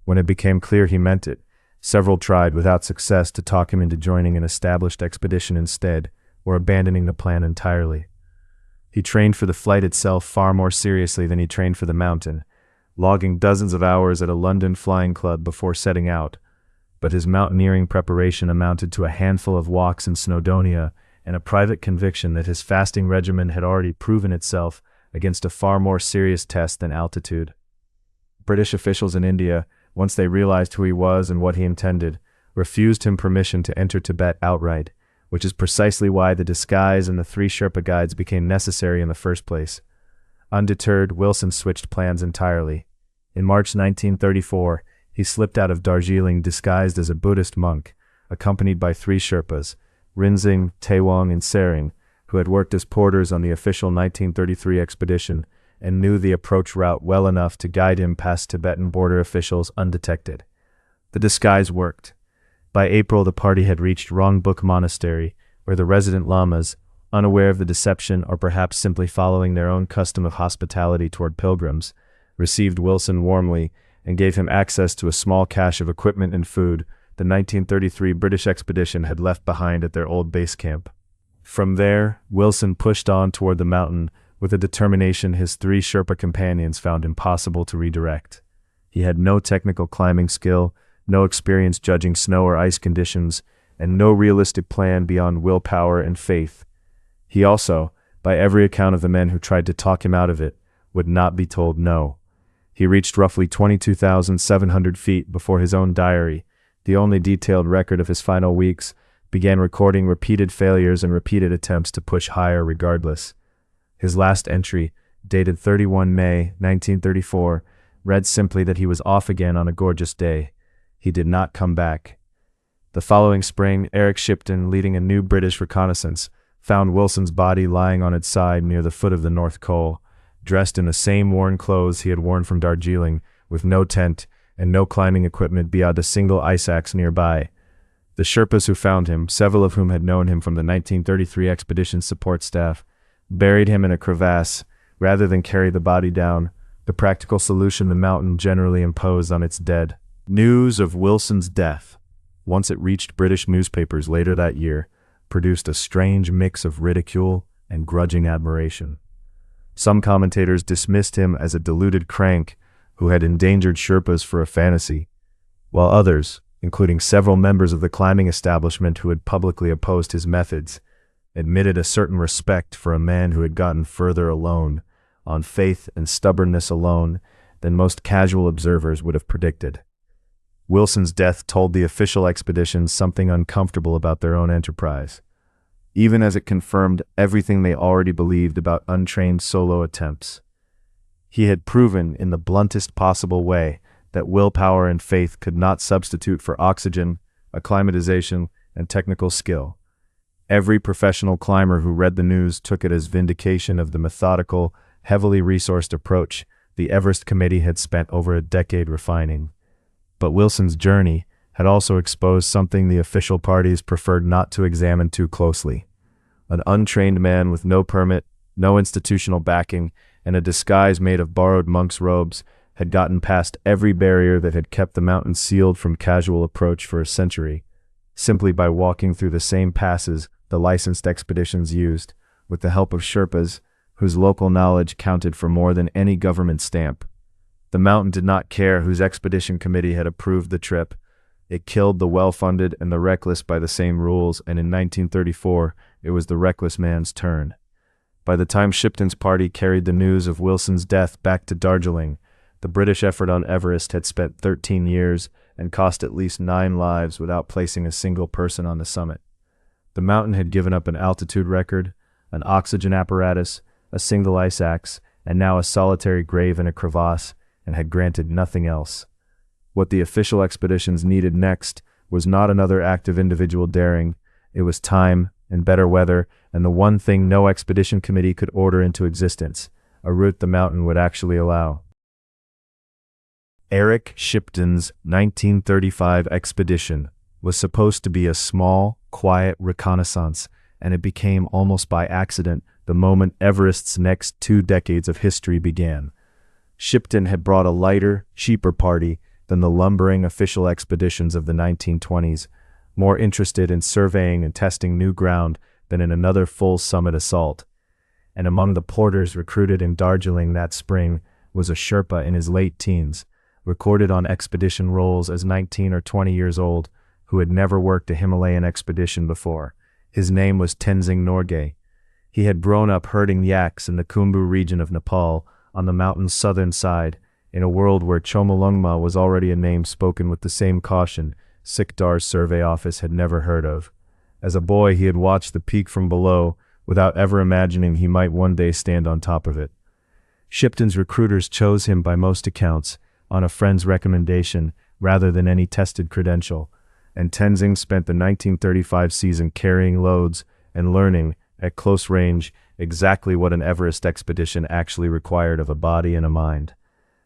When it became clear he meant it, several tried without success to talk him into joining an established expedition instead, or abandoning the plan entirely. He trained for the flight itself far more seriously than he trained for the mountain, logging dozens of hours at a London flying club before setting out, but his mountaineering preparation amounted to a handful of walks in Snowdonia and a private conviction that his fasting regimen had already proven itself against a far more serious test than altitude. British officials in India, once they realized who he was and what he intended, refused him permission to enter Tibet outright, which is precisely why the disguise and the 3 Sherpa guides became necessary in the first place. Undeterred, Wilson switched plans entirely. In March 1934, he slipped out of Darjeeling disguised as a Buddhist monk, accompanied by 3 Sherpas, Rinzing, Taewong, and Sering, who had worked as porters on the official 1933 expedition and knew the approach route well enough to guide him past Tibetan border officials undetected. The disguise worked. By April, the party had reached Rongbuk Monastery, where the resident lamas, unaware of the deception or perhaps simply following their own custom of hospitality toward pilgrims, received Wilson warmly and gave him access to a small cache of equipment and food the 1933 British expedition had left behind at their old base camp. From there, Wilson pushed on toward the mountain with a determination his 3 Sherpa companions found impossible to redirect. He had no technical climbing skill, no experience judging snow or ice conditions, and no realistic plan beyond willpower and faith. He also, by every account of the men who tried to talk him out of it, would not be told no. He reached roughly 22,700 feet before his own diary, the only detailed record of his final weeks, began recording repeated failures and repeated attempts to push higher regardless. His last entry, dated 31 May 1934, read simply that he was off again on a gorgeous day. He did not come back. The following spring, Eric Shipton, leading a new British reconnaissance, found Wilson's body lying on its side near the foot of the North Col, dressed in the same worn clothes he had worn from Darjeeling, with no tent and no climbing equipment beyond a single ice axe nearby. The Sherpas who found him, several of whom had known him from the 1933 expedition support staff, buried him in a crevasse rather than carry the body down, the practical solution the mountain generally imposed on its dead. News of Wilson's death, once it reached British newspapers later that year, produced a strange mix of ridicule and grudging admiration. Some commentators dismissed him as a deluded crank who had endangered Sherpas for a fantasy, while others, including several members of the climbing establishment who had publicly opposed his methods, admitted a certain respect for a man who had gotten further alone, on faith and stubbornness alone, than most casual observers would have predicted. Wilson's death told the official expeditions something uncomfortable about their own enterprise, even as it confirmed everything they already believed about untrained solo attempts. He had proven in the bluntest possible way that willpower and faith could not substitute for oxygen, acclimatization, and technical skill. Every professional climber who read the news took it as vindication of the methodical, heavily resourced approach the Everest Committee had spent over a decade refining. But Wilson's journey had also exposed something the official parties preferred not to examine too closely. An untrained man with no permit, no institutional backing, and a disguise made of borrowed monk's robes had gotten past every barrier that had kept the mountain sealed from casual approach for a century, simply by walking through the same passes the licensed expeditions used, with the help of Sherpas, whose local knowledge counted for more than any government stamp. The mountain did not care whose expedition committee had approved the trip. It killed the well-funded and the reckless by the same rules, and in 1934, it was the reckless man's turn. By the time Shipton's party carried the news of Wilson's death back to Darjeeling, the British effort on Everest had spent 13 years and cost at least 9 lives without placing a single person on the summit. The mountain had given up an altitude record, an oxygen apparatus, a single ice axe, and now a solitary grave in a crevasse, and had granted nothing else. What the official expeditions needed next was not another act of individual daring. It was time and better weather, and the one thing no expedition committee could order into existence, a route the mountain would actually allow. Eric Shipton's 1935 expedition was supposed to be a small, quiet reconnaissance, and it became almost by accident the moment Everest's next 2 decades of history began. Shipton had brought a lighter, cheaper party than the lumbering official expeditions of the 1920s, more interested in surveying and testing new ground than in another full summit assault. And among the porters recruited in Darjeeling that spring was a Sherpa in his late teens, recorded on expedition rolls as 19 or 20 years old, who had never worked a Himalayan expedition before. His name was Tenzing Norgay. He had grown up herding yaks in the Khumbu region of Nepal, on the mountain's southern side, in a world where Chomolungma was already a name spoken with the same caution Sikdar's survey office had never heard of. As a boy, he had watched the peak from below, without ever imagining he might one day stand on top of it. Shipton's recruiters chose him by most accounts, on a friend's recommendation, rather than any tested credential, and Tenzing spent the 1935 season carrying loads and learning, at close range, exactly what an Everest expedition actually required of a body and a mind.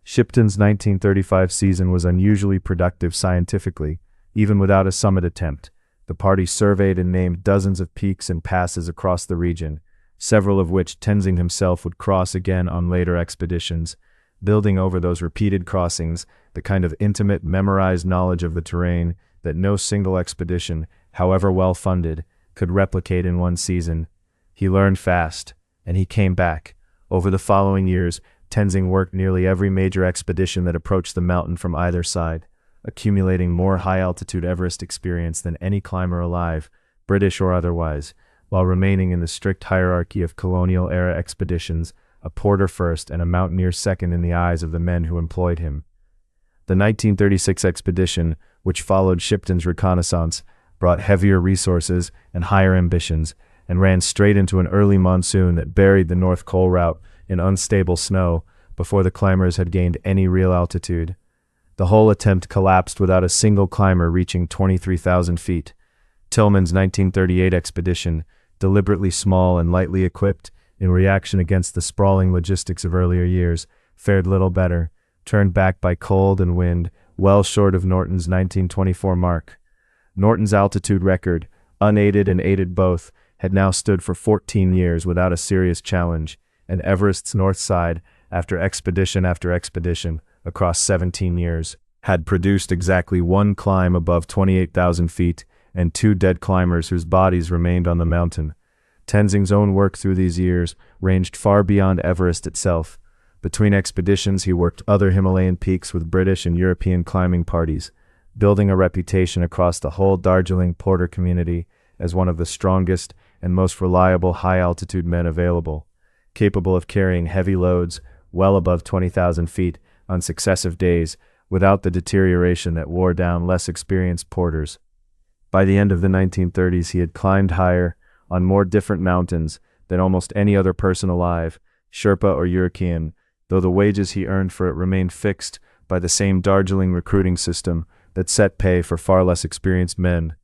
Shipton's 1935 season was unusually productive scientifically, even without a summit attempt. The party surveyed and named dozens of peaks and passes across the region, several of which Tenzing himself would cross again on later expeditions, building over those repeated crossings the kind of intimate, memorized knowledge of the terrain that no single expedition, however well funded, could replicate in one season. He learned fast, and he came back. Over the following years, Tenzing worked nearly every major expedition that approached the mountain from either side, accumulating more high-altitude Everest experience than any climber alive, British or otherwise, while remaining in the strict hierarchy of colonial-era expeditions, a porter first and a mountaineer second in the eyes of the men who employed him. The 1936 expedition, which followed Shipton's Reconnaissance, brought heavier resources and higher ambitions, and ran straight into an early monsoon that buried the North Col route in unstable snow before the climbers had gained any real altitude. The whole attempt collapsed without a single climber reaching 23,000 feet. Tillman's 1938 expedition, deliberately small and lightly equipped in reaction against the sprawling logistics of earlier years, fared little better, turned back by cold and wind, well short of Norton's 1924 mark. Norton's altitude record, unaided and aided both, had now stood for 14 years without a serious challenge, and Everest's north side, after expedition across 17 years, had produced exactly one climb above 28,000 feet and 2 dead climbers whose bodies remained on the mountain. Tenzing's own work through these years ranged far beyond Everest itself. Between expeditions, he worked other Himalayan peaks with British and European climbing parties, building a reputation across the whole Darjeeling porter community as one of the strongest and most reliable high-altitude men available, capable of carrying heavy loads well above 20,000 feet on successive days without the deterioration that wore down less experienced porters. By the end of the 1930s, he had climbed higher, on more different mountains, than almost any other person alive, Sherpa or European, though the wages he earned for it remained fixed by the same Darjeeling recruiting system that set pay for far less experienced men,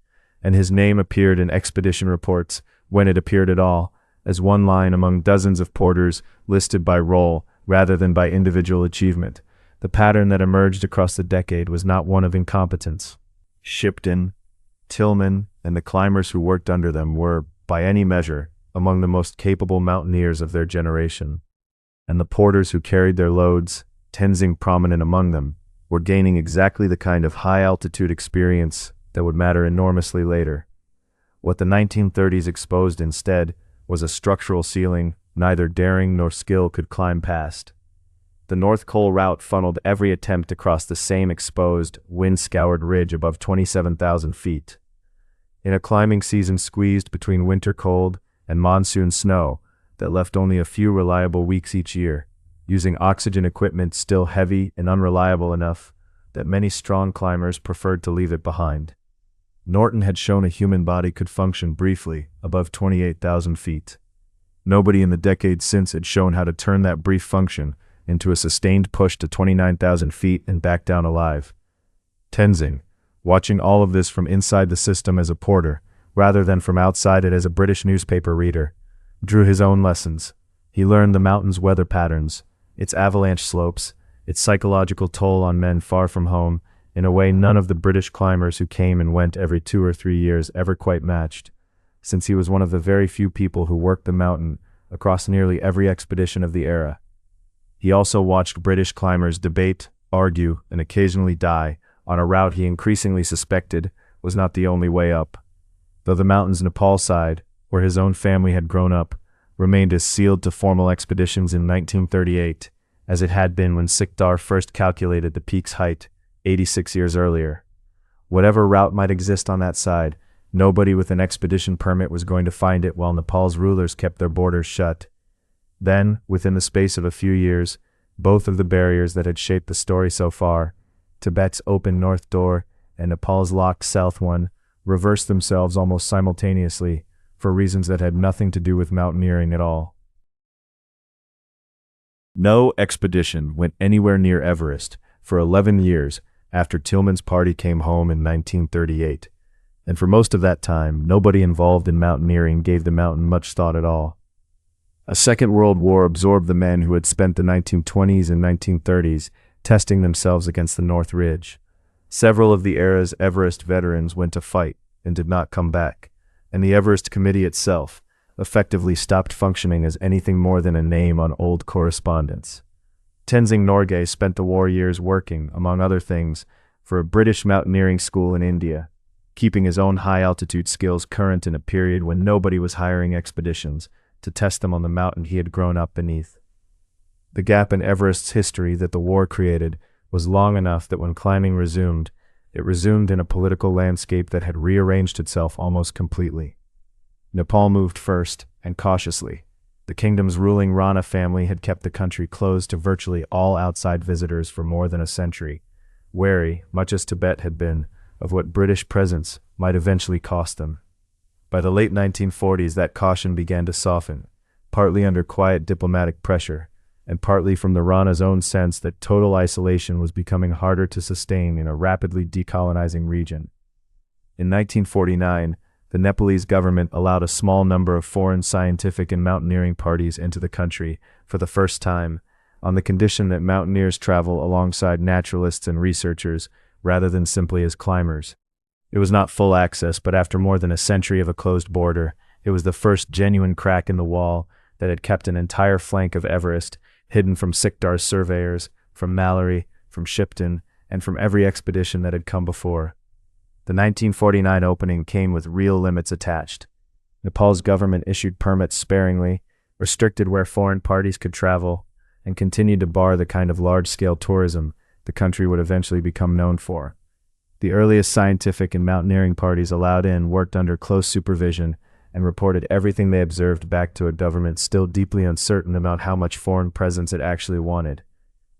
and his name appeared in expedition reports, when it appeared at all, as one line among dozens of porters listed by role rather than by individual achievement. The pattern that emerged across the decade was not one of incompetence. Shipton, Tillman, and the climbers who worked under them were, by any measure, among the most capable mountaineers of their generation. And the porters who carried their loads, Tenzing prominent among them, were gaining exactly the kind of high-altitude experience that would matter enormously later. What the 1930s exposed instead was a structural ceiling neither daring nor skill could climb past. The North Col route funneled every attempt across the same exposed, wind-scoured ridge above 27,000 feet. In a climbing season squeezed between winter cold and monsoon snow that left only a few reliable weeks each year, using oxygen equipment still heavy and unreliable enough that many strong climbers preferred to leave it behind. Norton had shown a human body could function briefly above 28,000 feet. Nobody in the decades since had shown how to turn that brief function into a sustained push to 29,000 feet and back down alive. Tenzing, watching all of this from inside the system as a porter, rather than from outside it as a British newspaper reader, drew his own lessons. He learned the mountain's weather patterns, its avalanche slopes, its psychological toll on men far from home, in a way none of the British climbers who came and went every 2 or 3 years ever quite matched, since he was one of the very few people who worked the mountain across nearly every expedition of the era. He also watched British climbers debate, argue, and occasionally die on a route he increasingly suspected was not the only way up, though the mountain's Nepal side, where his own family had grown up, remained as sealed to formal expeditions in 1938 as it had been when Sikdar first calculated the peak's height 86 years earlier. Whatever route might exist on that side, nobody with an expedition permit was going to find it while Nepal's rulers kept their borders shut. Then, within the space of a few years, both of the barriers that had shaped the story so far, Tibet's open north door and Nepal's locked south one, reversed themselves almost simultaneously, for reasons that had nothing to do with mountaineering at all. No expedition went anywhere near Everest for 11 years after Tillman's party came home in 1938, and for most of that time, nobody involved in mountaineering gave the mountain much thought at all. A Second World War absorbed the men who had spent the 1920s and 1930s testing themselves against the North Ridge. Several of the era's Everest veterans went to fight, and did not come back, and the Everest Committee itself effectively stopped functioning as anything more than a name on old correspondence. Tenzing Norgay spent the war years working, among other things, for a British mountaineering school in India, keeping his own high-altitude skills current in a period when nobody was hiring expeditions to test them on the mountain he had grown up beneath. The gap in Everest's history that the war created was long enough that when climbing resumed, it resumed in a political landscape that had rearranged itself almost completely. Nepal moved first, and cautiously. The kingdom's ruling Rana family had kept the country closed to virtually all outside visitors for more than a century, wary, much as Tibet had been, of what British presence might eventually cost them. By the late 1940s, that caution began to soften, partly under quiet diplomatic pressure, and partly from the Rana's own sense that total isolation was becoming harder to sustain in a rapidly decolonizing region. In 1949, the Nepalese government allowed a small number of foreign scientific and mountaineering parties into the country for the first time, on the condition that mountaineers travel alongside naturalists and researchers rather than simply as climbers. It was not full access, but after more than a century of a closed border, it was the first genuine crack in the wall that had kept an entire flank of Everest hidden from Sikdar's surveyors, from Mallory, from Shipton, and from every expedition that had come before. The 1949 opening came with real limits attached. Nepal's government issued permits sparingly, restricted where foreign parties could travel, and continued to bar the kind of large-scale tourism the country would eventually become known for. The earliest scientific and mountaineering parties allowed in worked under close supervision and reported everything they observed back to a government still deeply uncertain about how much foreign presence it actually wanted.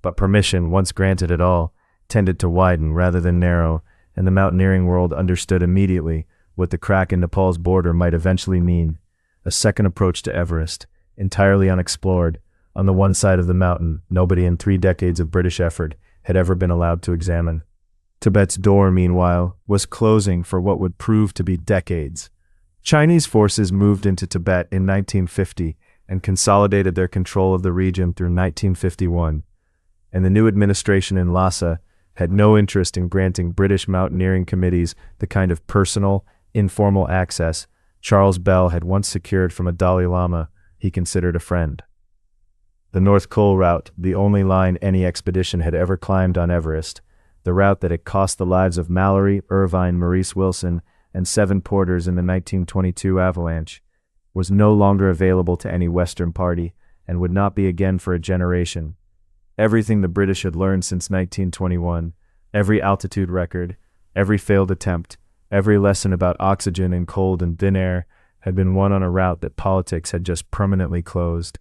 But permission, once granted at all, tended to widen rather than narrow, and the mountaineering world understood immediately what the crack in Nepal's border might eventually mean: a second approach to Everest, entirely unexplored, on the one side of the mountain nobody in 3 decades of British effort had ever been allowed to examine. Tibet's door, meanwhile, was closing for what would prove to be decades. Chinese forces moved into Tibet in 1950 and consolidated their control of the region through 1951, and the new administration in Lhasa had no interest in granting British mountaineering committees the kind of personal, informal access Charles Bell had once secured from a Dalai Lama he considered a friend. The North Col route, the only line any expedition had ever climbed on Everest, the route that had cost the lives of Mallory, Irvine, Maurice Wilson, and 7 porters in the 1922 avalanche, was no longer available to any Western party and would not be again for a generation. Everything the British had learned since 1921, every altitude record, every failed attempt, every lesson about oxygen and cold and thin air had been won on a route that politics had just permanently closed.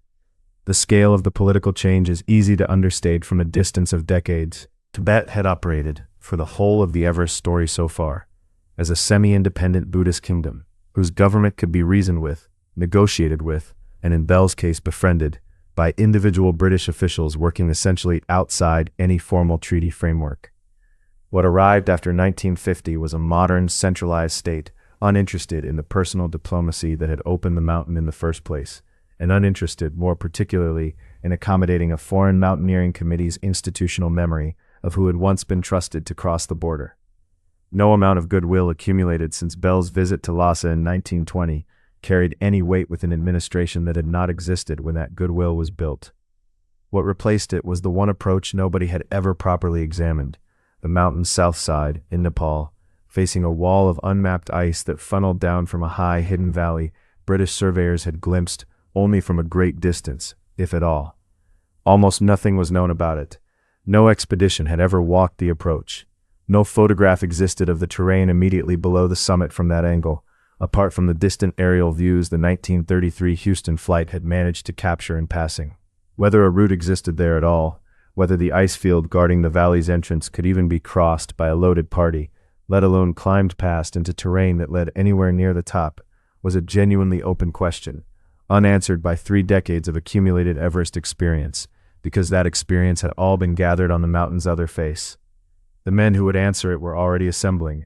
The scale of the political change is easy to understate from a distance of decades. Tibet had operated, for the whole of the Everest story so far, as a semi-independent Buddhist kingdom, whose government could be reasoned with, negotiated with, and in Bell's case befriended, by individual British officials working essentially outside any formal treaty framework. What arrived after 1950 was a modern, centralized state, uninterested in the personal diplomacy that had opened the mountain in the first place, and uninterested, more particularly, in accommodating a foreign mountaineering committee's institutional memory of who had once been trusted to cross the border. No amount of goodwill accumulated since Bell's visit to Lhasa in 1920 carried any weight with an administration that had not existed when that goodwill was built. What replaced it was the one approach nobody had ever properly examined: the mountain's south side, in Nepal, facing a wall of unmapped ice that funneled down from a high, hidden valley British surveyors had glimpsed only from a great distance, if at all. Almost nothing was known about it. No expedition had ever walked the approach. No photograph existed of the terrain immediately below the summit from that angle, apart from the distant aerial views the 1933 Houston flight had managed to capture in passing. Whether a route existed there at all, whether the ice field guarding the valley's entrance could even be crossed by a loaded party, let alone climbed past into terrain that led anywhere near the top, was a genuinely open question, unanswered by 3 decades of accumulated Everest experience, because that experience had all been gathered on the mountain's other face. The men who would answer it were already assembling.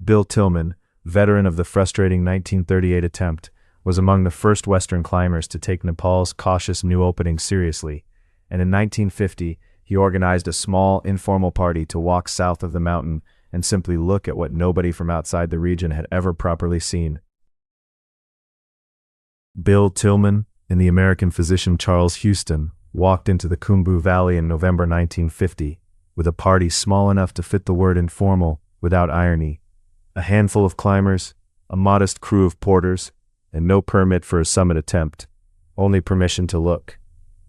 Bill Tillman, veteran of the frustrating 1938 attempt, was among the first Western climbers to take Nepal's cautious new opening seriously, and in 1950 he organized a small, informal party to walk south of the mountain and simply look at what nobody from outside the region had ever properly seen. Bill Tillman and the American physician Charles Houston walked into the Khumbu Valley in November 1950 with a party small enough to fit the word informal without irony. A handful of climbers, a modest crew of porters, and no permit for a summit attempt, only permission to look.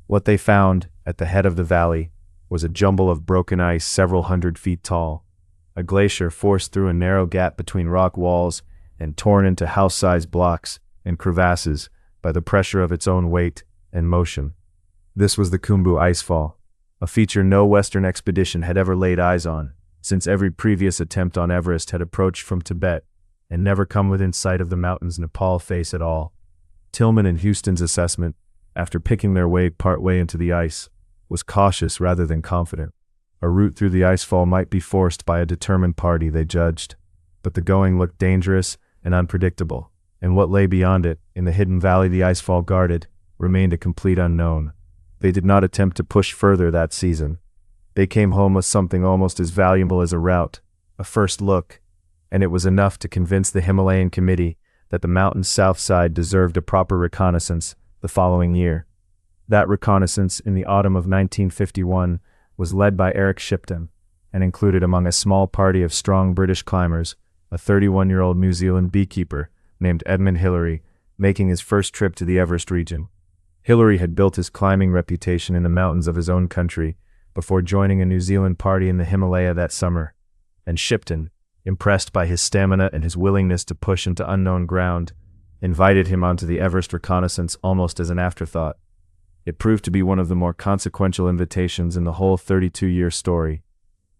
What they found at the head of the valley was a jumble of broken ice several hundred feet tall, a glacier forced through a narrow gap between rock walls and torn into house-sized blocks and crevasses by the pressure of its own weight and motion. This was the Khumbu Icefall, a feature no Western expedition had ever laid eyes on, since every previous attempt on Everest had approached from Tibet and never come within sight of the mountain's Nepal face at all. Tillman and Houston's assessment, after picking their way partway into the ice, was cautious rather than confident. A route through the Icefall might be forced by a determined party, they judged, but the going looked dangerous and unpredictable, and what lay beyond it, in the hidden valley the Icefall guarded, remained a complete unknown. They did not attempt to push further that season. They came home with something almost as valuable as a route, a first look, and it was enough to convince the Himalayan Committee that the mountain's south side deserved a proper reconnaissance the following year. That reconnaissance in the autumn of 1951 was led by Eric Shipton and included among a small party of strong British climbers a 31-year-old New Zealand beekeeper named Edmund Hillary, making his first trip to the Everest region. Hillary had built his climbing reputation in the mountains of his own country before joining a New Zealand party in the Himalaya that summer, and Shipton, impressed by his stamina and his willingness to push into unknown ground, invited him onto the Everest reconnaissance almost as an afterthought. It proved to be one of the more consequential invitations in the whole 32-year story.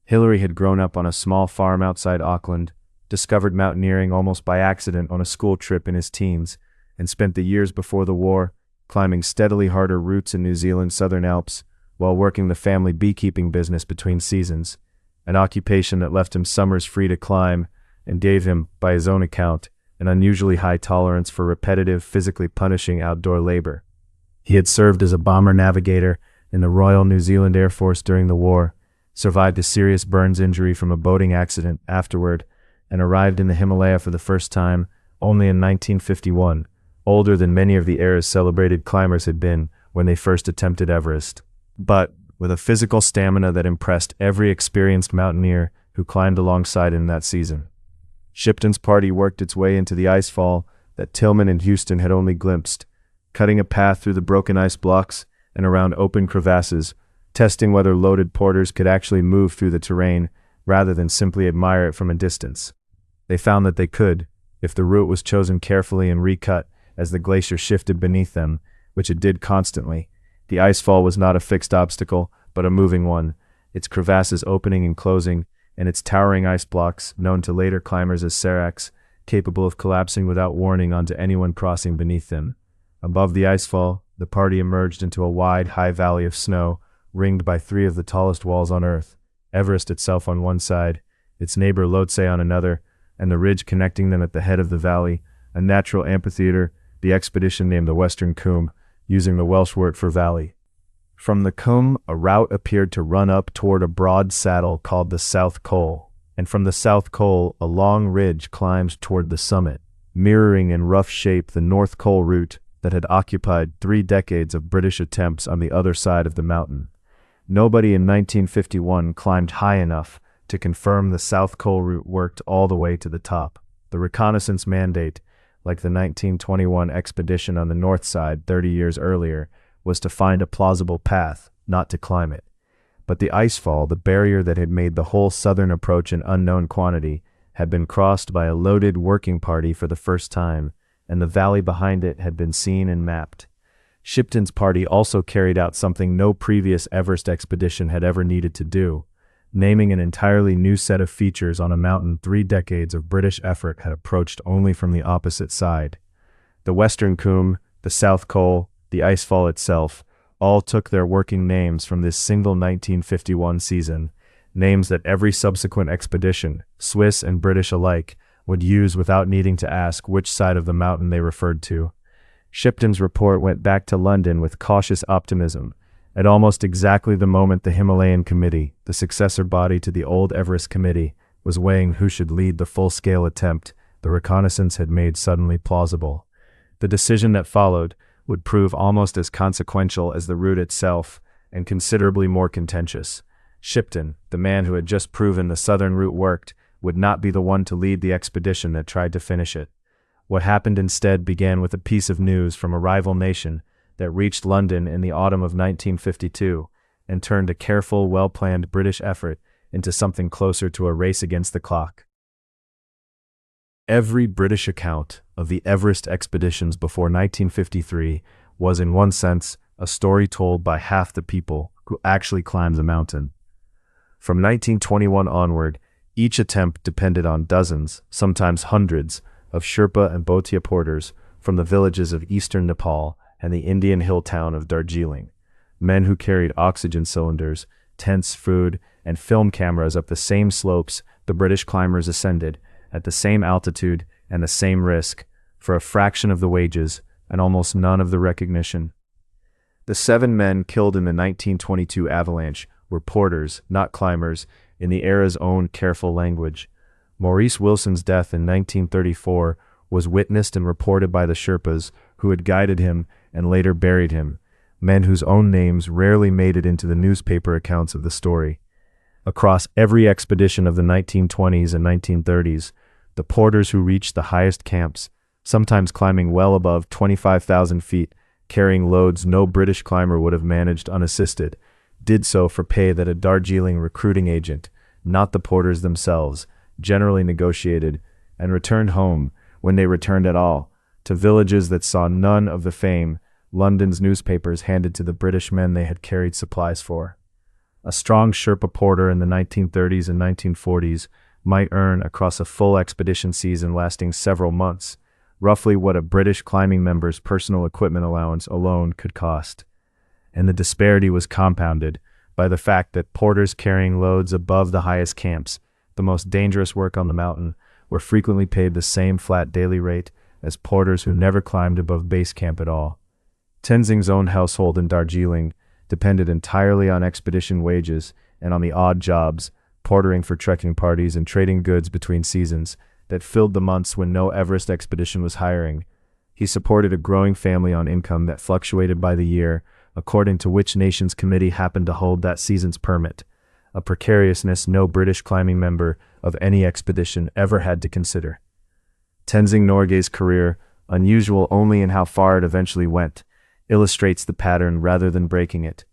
Hillary had grown up on a small farm outside Auckland, discovered mountaineering almost by accident on a school trip in his teens, and spent the years before the war climbing steadily harder routes in New Zealand's Southern Alps while working the family beekeeping business between seasons, an occupation that left him summers free to climb and gave him, by his own account, an unusually high tolerance for repetitive, physically punishing outdoor labor. He had served as a bomber navigator in the Royal New Zealand Air Force during the war, survived a serious burns injury from a boating accident afterward, and arrived in the Himalaya for the first time only in 1951, older than many of the era's celebrated climbers had been when they first attempted Everest, but with a physical stamina that impressed every experienced mountaineer who climbed alongside him that season. Shipton's party worked its way into the icefall that Tillman and Houston had only glimpsed, cutting a path through the broken ice blocks and around open crevasses, testing whether loaded porters could actually move through the terrain rather than simply admire it from a distance. They found that they could, if the route was chosen carefully and recut as the glacier shifted beneath them, which it did constantly. The icefall was not a fixed obstacle, but a moving one, its crevasses opening and closing, and its towering ice blocks, known to later climbers as seracs, capable of collapsing without warning onto anyone crossing beneath them. Above the icefall, the party emerged into a wide, high valley of snow, ringed by three of the tallest walls on Earth, Everest itself on one side, its neighbor Lhotse on another, and the ridge connecting them at the head of the valley, a natural amphitheater the expedition named the Western Coombe, using the Welsh word for valley. From the Coombe, a route appeared to run up toward a broad saddle called the South Col, and from the South Col, a long ridge climbed toward the summit, mirroring in rough shape the North Col route that had occupied 3 decades of British attempts on the other side of the mountain. Nobody in 1951 climbed high enough to confirm the South Col route worked all the way to the top. The reconnaissance mandate, like the 1921 expedition on the north side 30 years earlier, was to find a plausible path, not to climb it. But the icefall, the barrier that had made the whole southern approach an unknown quantity, had been crossed by a loaded working party for the first time, and the valley behind it had been seen and mapped. Shipton's party also carried out something no previous Everest expedition had ever needed to do, naming an entirely new set of features on a mountain 3 decades of British effort had approached only from the opposite side. The Western Coombe, the South Col, the icefall itself, all took their working names from this single 1951 season, names that every subsequent expedition, Swiss and British alike, would use without needing to ask which side of the mountain they referred to. Shipton's report went back to London with cautious optimism, at almost exactly the moment the Himalayan Committee, the successor body to the old Everest Committee, was weighing who should lead the full-scale attempt the reconnaissance had made suddenly plausible. The decision that followed would prove almost as consequential as the route itself, and considerably more contentious. Shipton, the man who had just proven the southern route worked, would not be the one to lead the expedition that tried to finish it. What happened instead began with a piece of news from a rival nation that reached London in the autumn of 1952 and turned a careful, well-planned British effort into something closer to a race against the clock. Every British account of the Everest expeditions before 1953 was, in one sense, a story told by half the people who actually climbed the mountain. From 1921 onward, each attempt depended on dozens, sometimes hundreds, of Sherpa and Bhotia porters from the villages of eastern Nepal and the Indian hill town of Darjeeling, men who carried oxygen cylinders, tents, food, and film cameras up the same slopes the British climbers ascended, at the same altitude and the same risk, for a fraction of the wages and almost none of the recognition. The 7 men killed in the 1922 avalanche were porters, not climbers, in the era's own careful language. Maurice Wilson's death in 1934 was witnessed and reported by the Sherpas who had guided him and later buried him, men whose own names rarely made it into the newspaper accounts of the story. Across every expedition of the 1920s and 1930s, the porters who reached the highest camps, sometimes climbing well above 25,000 feet, carrying loads no British climber would have managed unassisted, did so for pay that a Darjeeling recruiting agent, not the porters themselves, generally negotiated, and returned home, when they returned at all, to villages that saw none of the fame London's newspapers handed to the British men they had carried supplies for. A strong Sherpa porter in the 1930s and 1940s might earn, across a full expedition season lasting several months, roughly what a British climbing member's personal equipment allowance alone could cost. And the disparity was compounded by the fact that porters carrying loads above the highest camps, the most dangerous work on the mountain, were frequently paid the same flat daily rate as porters who never climbed above base camp at all. Tenzing's own household in Darjeeling depended entirely on expedition wages and on the odd jobs, portering for trekking parties and trading goods between seasons, that filled the months when no Everest expedition was hiring. He supported a growing family on income that fluctuated by the year, according to which nation's committee happened to hold that season's permit, a precariousness no British climbing member of any expedition ever had to consider. Tenzing Norgay's career, unusual only in how far it eventually went, illustrates the pattern rather than breaking it.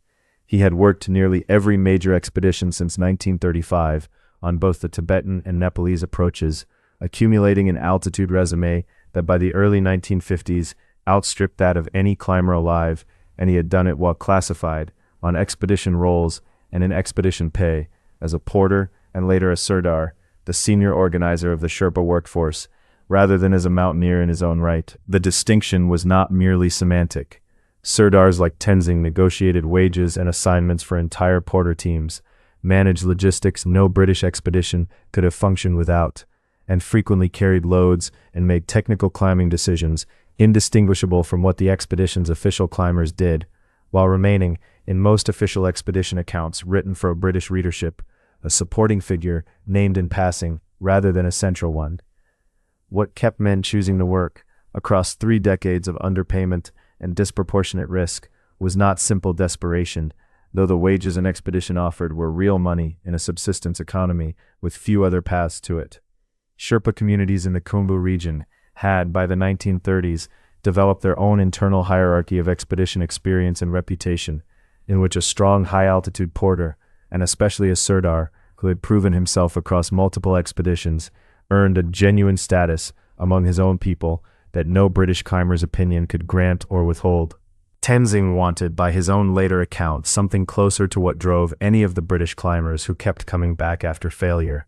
He had worked nearly every major expedition since 1935 on both the Tibetan and Nepalese approaches, accumulating an altitude resume that by the early 1950s outstripped that of any climber alive, and he had done it while classified, on expedition rolls and in expedition pay, as a porter and later a sirdar, the senior organizer of the Sherpa workforce, rather than as a mountaineer in his own right. The distinction was not merely semantic. Sirdars like Tenzing negotiated wages and assignments for entire porter teams, managed logistics no British expedition could have functioned without, and frequently carried loads and made technical climbing decisions indistinguishable from what the expedition's official climbers did, while remaining, in most official expedition accounts written for a British readership, a supporting figure named in passing rather than a central one. What kept men choosing to work, across 3 decades of underpayment and disproportionate risk, was not simple desperation, though the wages an expedition offered were real money in a subsistence economy with few other paths to it. Sherpa communities in the Khumbu region had, by the 1930s, developed their own internal hierarchy of expedition experience and reputation, in which a strong high-altitude porter, and especially a sirdar, who had proven himself across multiple expeditions, earned a genuine status among his own people that no British climber's opinion could grant or withhold. Tenzing wanted, by his own later account, something closer to what drove any of the British climbers who kept coming back after failure.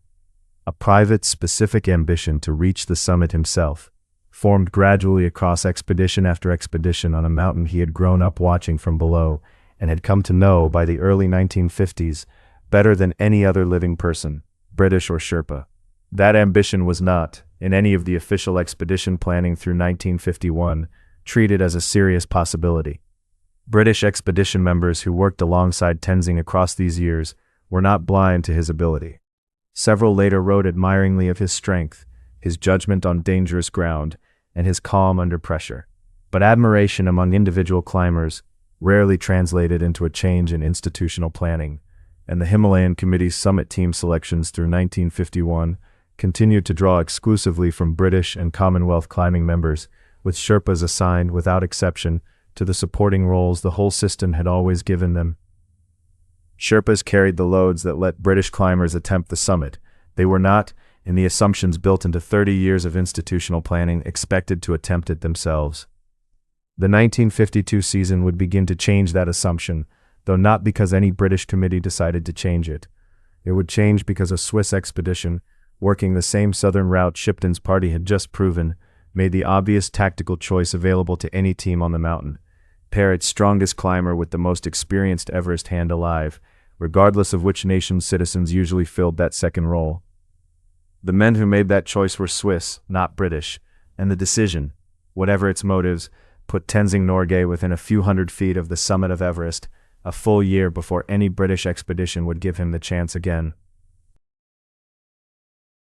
A private, specific ambition to reach the summit himself, formed gradually across expedition after expedition on a mountain he had grown up watching from below and had come to know by the early 1950s better than any other living person, British or Sherpa. That ambition was not, in any of the official expedition planning through 1951, treated as a serious possibility. British expedition members who worked alongside Tenzing across these years were not blind to his ability. Several later wrote admiringly of his strength, his judgment on dangerous ground, and his calm under pressure. But admiration among individual climbers rarely translated into a change in institutional planning, and the Himalayan Committee's summit team selections through 1951 continued to draw exclusively from British and Commonwealth climbing members, with Sherpas assigned, without exception, to the supporting roles the whole system had always given them. Sherpas carried the loads that let British climbers attempt the summit. They were not, in the assumptions built into 30 years of institutional planning, expected to attempt it themselves. The 1952 season would begin to change that assumption, though not because any British committee decided to change it. It would change because a Swiss expedition, working the same southern route Shipton's party had just proven, made the obvious tactical choice available to any team on the mountain: pair its strongest climber with the most experienced Everest hand alive, regardless of which nation's citizens usually filled that second role. The men who made that choice were Swiss, not British, and the decision, whatever its motives, put Tenzing Norgay within a few hundred feet of the summit of Everest, a full year before any British expedition would give him the chance again.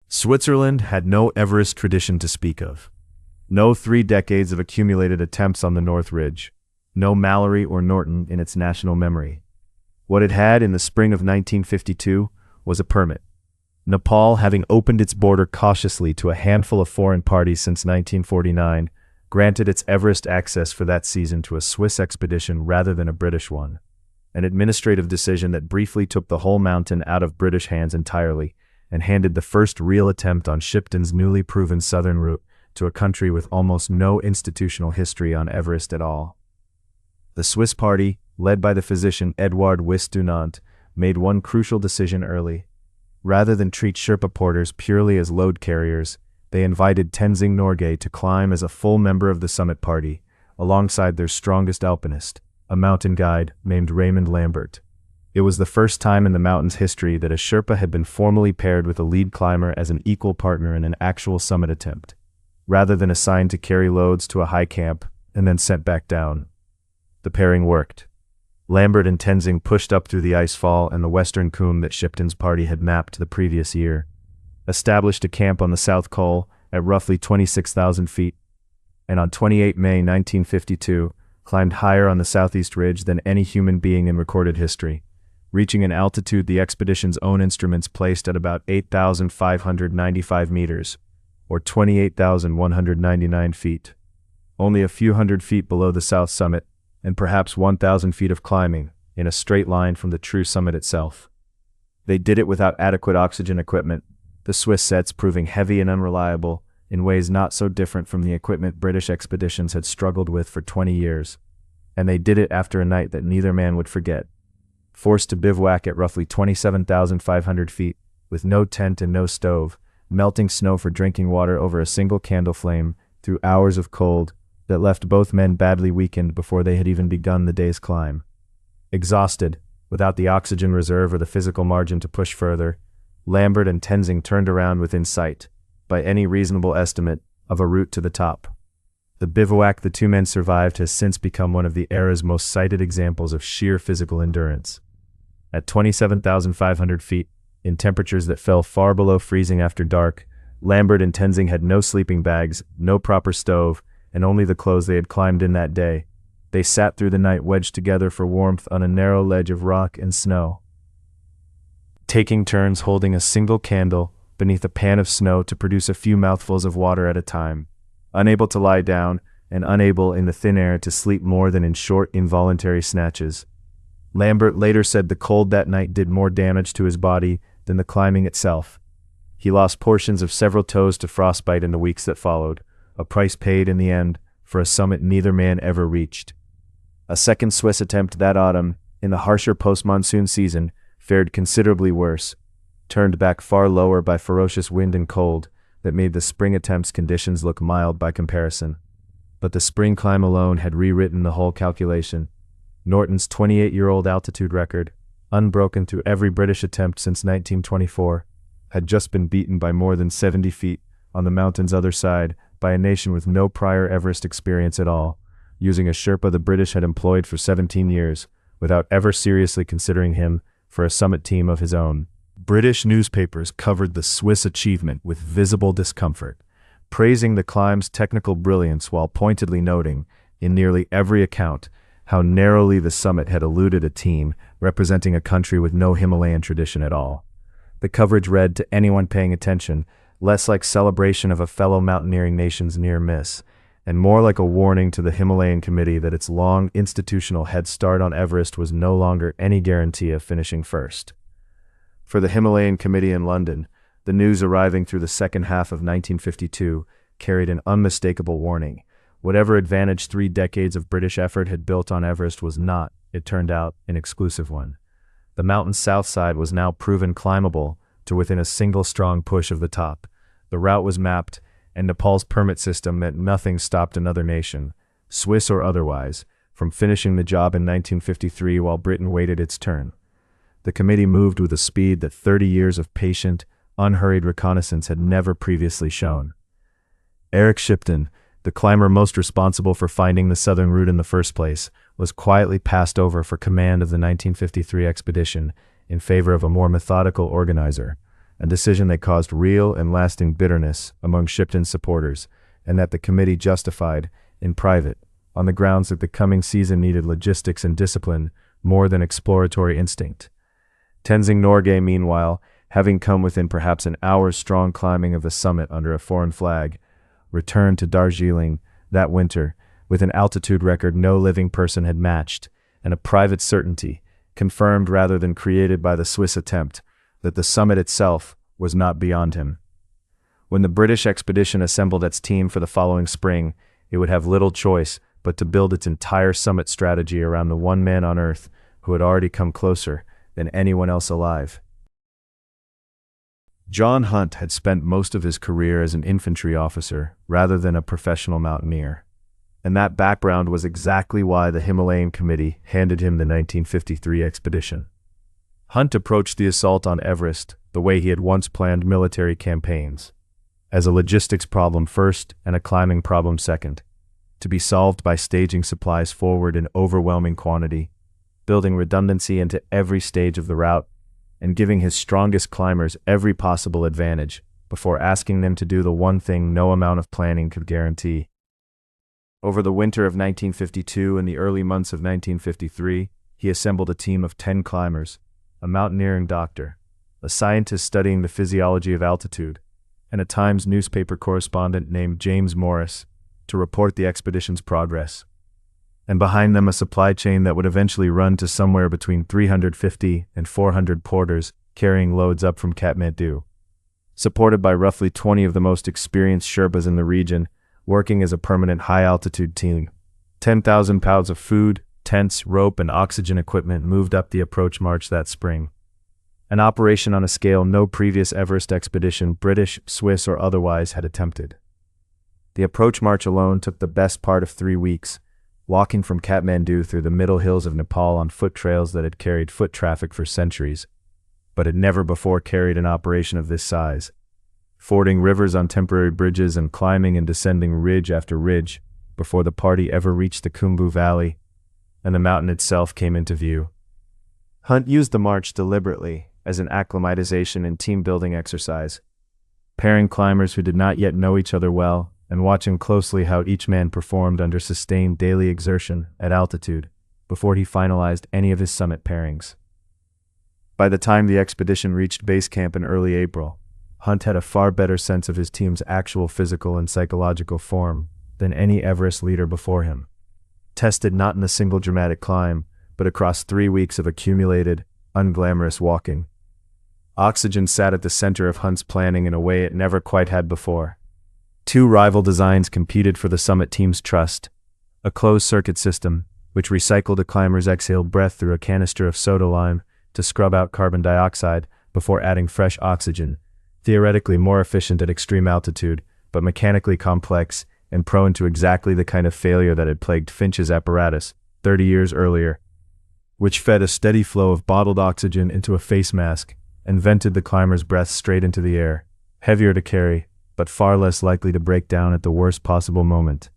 Switzerland had no Everest tradition to speak of. No 3 decades of accumulated attempts on the North Ridge. No Mallory or Norton in its national memory. What it had in the spring of 1952 was a permit. Nepal, having opened its border cautiously to a handful of foreign parties since 1949, granted its Everest access for that season to a Swiss expedition rather than a British one. An administrative decision that briefly took the whole mountain out of British hands entirely, and handed the first real attempt on Shipton's newly proven southern route to a country with almost no institutional history on Everest at all. The Swiss party, led by the physician Edouard Wistunant, made one crucial decision early. Rather than treat Sherpa porters purely as load carriers, they invited Tenzing Norgay to climb as a full member of the summit party, alongside their strongest alpinist, a mountain guide named Raymond Lambert. It was the first time in the mountain's history that a Sherpa had been formally paired with a lead climber as an equal partner in an actual summit attempt, rather than assigned to carry loads to a high camp and then sent back down. The pairing worked. Lambert and Tenzing pushed up through the Icefall and the western combe that Shipton's party had mapped the previous year, established a camp on the South Col at roughly 26,000 feet, and on 28 May 1952 climbed higher on the southeast ridge than any human being in recorded history, reaching an altitude the expedition's own instruments placed at about 8,595 meters, or 28,199 feet, only a few hundred feet below the south summit, and perhaps 1,000 feet of climbing, in a straight line from the true summit itself. They did it without adequate oxygen equipment, the Swiss sets proving heavy and unreliable in ways not so different from the equipment British expeditions had struggled with for 20 years. And they did it after a night that neither man would forget. Forced to bivouac at roughly 27,500 feet, with no tent and no stove, melting snow for drinking water over a single candle flame, through hours of cold that left both men badly weakened before they had even begun the day's climb. Exhausted, without the oxygen reserve or the physical margin to push further, Lambert and Tenzing turned around within sight, by any reasonable estimate, of a route to the top. The bivouac the two men survived has since become one of the era's most cited examples of sheer physical endurance. At 27,500 feet, in temperatures that fell far below freezing after dark, Lambert and Tenzing had no sleeping bags, no proper stove, and only the clothes they had climbed in that day. They sat through the night wedged together for warmth on a narrow ledge of rock and snow, taking turns holding a single candle beneath a pan of snow to produce a few mouthfuls of water at a time, unable to lie down and unable in the thin air to sleep more than in short, involuntary snatches. Lambert later said the cold that night did more damage to his body than the climbing itself. He lost portions of several toes to frostbite in the weeks that followed, a price paid in the end for a summit neither man ever reached. A second Swiss attempt that autumn, in the harsher post-monsoon season, fared considerably worse, turned back far lower by ferocious wind and cold that made the spring attempt's conditions look mild by comparison. But the spring climb alone had rewritten the whole calculation. Norton's 28-year-old altitude record, unbroken through every British attempt since 1924, had just been beaten by more than 70 feet on the mountain's other side by a nation with no prior Everest experience at all, using a Sherpa the British had employed for 17 years, without ever seriously considering him for a summit team of his own. British newspapers covered the Swiss achievement with visible discomfort, praising the climb's technical brilliance while pointedly noting, in nearly every account, how narrowly the summit had eluded a team representing a country with no Himalayan tradition at all. The coverage read, to anyone paying attention, less like celebration of a fellow mountaineering nation's near miss, and more like a warning to the Himalayan Committee that its long institutional head start on Everest was no longer any guarantee of finishing first. For the Himalayan Committee in London, the news arriving through the second half of 1952 carried an unmistakable warning. Whatever advantage 3 decades of British effort had built on Everest was not, it turned out, an exclusive one. The mountain's south side was now proven climbable to within a single strong push of the top. The route was mapped, and Nepal's permit system meant nothing stopped another nation, Swiss or otherwise, from finishing the job in 1953 while Britain waited its turn. The committee moved with a speed that 30 years of patient, unhurried reconnaissance had never previously shown. Eric Shipton, the climber most responsible for finding the southern route in the first place, was quietly passed over for command of the 1953 expedition in favor of a more methodical organizer, a decision that caused real and lasting bitterness among Shipton's supporters, and that the committee justified, in private, on the grounds that the coming season needed logistics and discipline more than exploratory instinct. Tenzing Norgay, meanwhile, having come within perhaps an hour's strong climbing of the summit under a foreign flag, returned to Darjeeling that winter with an altitude record no living person had matched, and a private certainty, confirmed rather than created by the Swiss attempt, that the summit itself was not beyond him. When the British expedition assembled its team for the following spring, it would have little choice but to build its entire summit strategy around the one man on Earth who had already come closer than anyone else alive. John Hunt had spent most of his career as an infantry officer rather than a professional mountaineer, and that background was exactly why the Himalayan Committee handed him the 1953 expedition. Hunt approached the assault on Everest the way he had once planned military campaigns, as a logistics problem first and a climbing problem second, to be solved by staging supplies forward in overwhelming quantity, building redundancy into every stage of the route, and giving his strongest climbers every possible advantage before asking them to do the one thing no amount of planning could guarantee. Over the winter of 1952 and the early months of 1953, he assembled a team of 10 climbers, a mountaineering doctor, a scientist studying the physiology of altitude, and a Times newspaper correspondent named James Morris to report the expedition's progress. And behind them a supply chain that would eventually run to somewhere between 350 and 400 porters carrying loads up from Kathmandu. Supported by roughly 20 of the most experienced Sherpas in the region, working as a permanent high-altitude team. 10,000 pounds of food, tents, rope, and oxygen equipment moved up the approach march that spring. An operation on a scale no previous Everest expedition, British, Swiss, or otherwise, had attempted. The approach march alone took the best part of 3 weeks, walking from Kathmandu through the middle hills of Nepal on foot trails that had carried foot traffic for centuries, but had never before carried an operation of this size. Fording rivers on temporary bridges and climbing and descending ridge after ridge before the party ever reached the Khumbu Valley, and the mountain itself came into view. Hunt used the march deliberately as an acclimatization and team-building exercise, pairing climbers who did not yet know each other well and watching closely how each man performed under sustained daily exertion at altitude before he finalized any of his summit pairings. By the time the expedition reached base camp in early April, Hunt had a far better sense of his team's actual physical and psychological form than any Everest leader before him. Tested not in a single dramatic climb, but across 3 weeks of accumulated, unglamorous walking. Oxygen sat at the center of Hunt's planning in a way it never quite had before. 2 rival designs competed for the summit team's trust: a closed-circuit system, which recycled a climber's exhaled breath through a canister of soda lime to scrub out carbon dioxide before adding fresh oxygen, theoretically more efficient at extreme altitude, but mechanically complex and prone to exactly the kind of failure that had plagued Finch's apparatus 30 years earlier, which fed a steady flow of bottled oxygen into a face mask and vented the climber's breath straight into the air, heavier to carry, but far less likely to break down at the worst possible moment.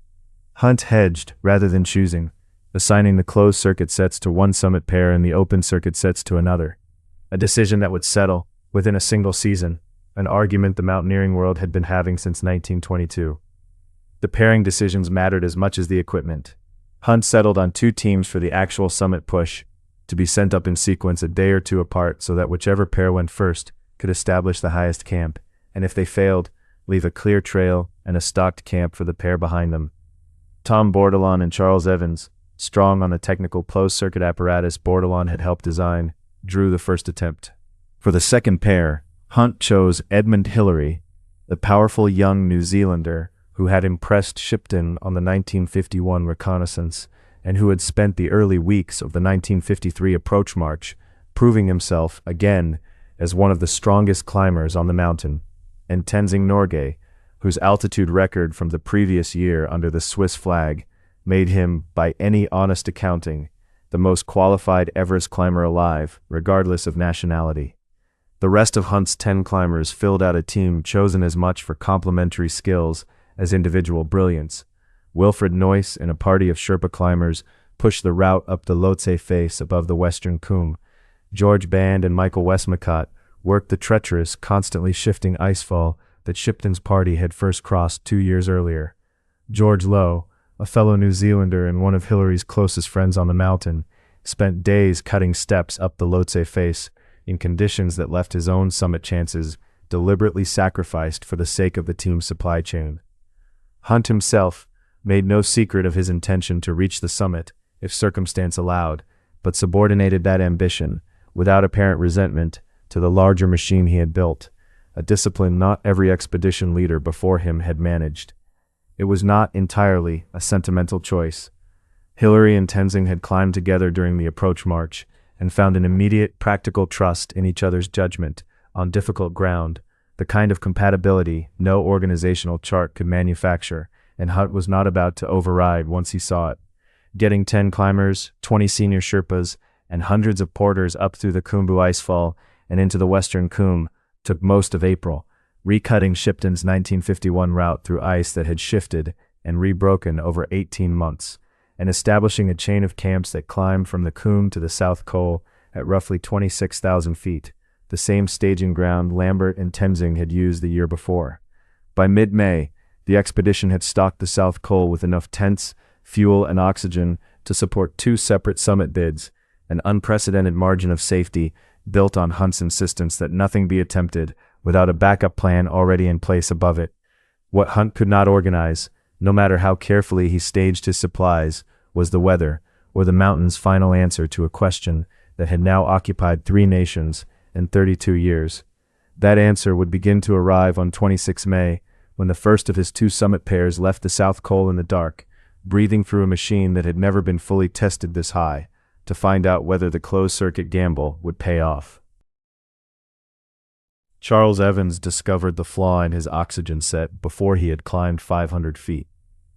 Hunt hedged rather than choosing, assigning the closed-circuit sets to one summit pair and the open-circuit sets to another, a decision that would settle, within a single season, an argument the mountaineering world had been having since 1922. The pairing decisions mattered as much as the equipment. Hunt settled on 2 teams for the actual summit push, to be sent up in sequence a day or 2 apart so that whichever pair went first could establish the highest camp, and if they failed, leave a clear trail and a stocked camp for the pair behind them. Tom Bourdillon and Charles Evans, strong on the technical closed-circuit apparatus Bourdillon had helped design, drew the first attempt. For the second pair, Hunt chose Edmund Hillary, the powerful young New Zealander who had impressed Shipton on the 1951 Reconnaissance and who had spent the early weeks of the 1953 approach march proving himself again as one of the strongest climbers on the mountain, and Tenzing Norgay, whose altitude record from the previous year under the Swiss flag made him, by any honest accounting, the most qualified Everest climber alive, regardless of nationality. The rest of Hunt's 10 climbers filled out a team chosen as much for complementary skills as individual brilliance. Wilfred Noyce and a party of Sherpa climbers pushed the route up the Lhotse face above the western Coombe. George Band and Michael Westmacott worked the treacherous, constantly shifting icefall that Shipton's party had first crossed 2 years earlier. George Lowe, a fellow New Zealander and one of Hillary's closest friends on the mountain, spent days cutting steps up the Lhotse face in conditions that left his own summit chances deliberately sacrificed for the sake of the team's supply chain. Hunt himself made no secret of his intention to reach the summit if circumstance allowed, but subordinated that ambition, without apparent resentment, to the larger machine he had built, a discipline not every expedition leader before him had managed. It was not entirely a sentimental choice. Hillary and Tenzing had climbed together during the approach march and found an immediate practical trust in each other's judgment on difficult ground, the kind of compatibility no organizational chart could manufacture, and Hunt was not about to override once he saw it. Getting 10 climbers, 20 senior Sherpas, and hundreds of porters up through the Khumbu Icefall and into the western Coombe took most of April, recutting Shipton's 1951 route through ice that had shifted and rebroken over 18 months, and establishing a chain of camps that climbed from the Coombe to the South Col at roughly 26,000 feet, the same staging ground Lambert and Tenzing had used the year before. By mid-May, the expedition had stocked the South Col with enough tents, fuel, and oxygen to support 2 separate summit bids, an unprecedented margin of safety built on Hunt's insistence that nothing be attempted without a backup plan already in place above it. What Hunt could not organize, no matter how carefully he staged his supplies, was the weather, or the mountain's final answer to a question that had now occupied 3 nations in 32 years. That answer would begin to arrive on 26 May, when the first of his 2 summit pairs left the South Col in the dark, breathing through a machine that had never been fully tested this high, to find out whether the closed-circuit gamble would pay off. Charles Evans discovered the flaw in his oxygen set before he had climbed 500 feet,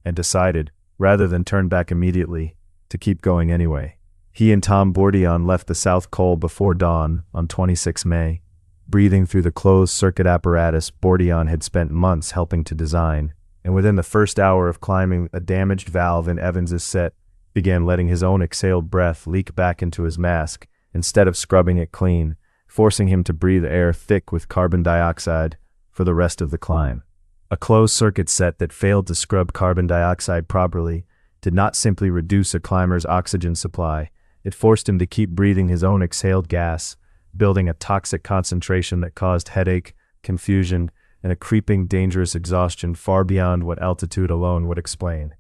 and decided, rather than turn back immediately, to keep going anyway. He and Tom Bourdillon left the South Col before dawn on 26 May. Breathing through the closed-circuit apparatus Bourdillon had spent months helping to design, and within the first hour of climbing, a damaged valve in Evans's set began letting his own exhaled breath leak back into his mask instead of scrubbing it clean, forcing him to breathe air thick with carbon dioxide for the rest of the climb. A closed-circuit set that failed to scrub carbon dioxide properly did not simply reduce a climber's oxygen supply, it forced him to keep breathing his own exhaled gas, building a toxic concentration that caused headache, confusion, and a creeping dangerous exhaustion far beyond what altitude alone would explain.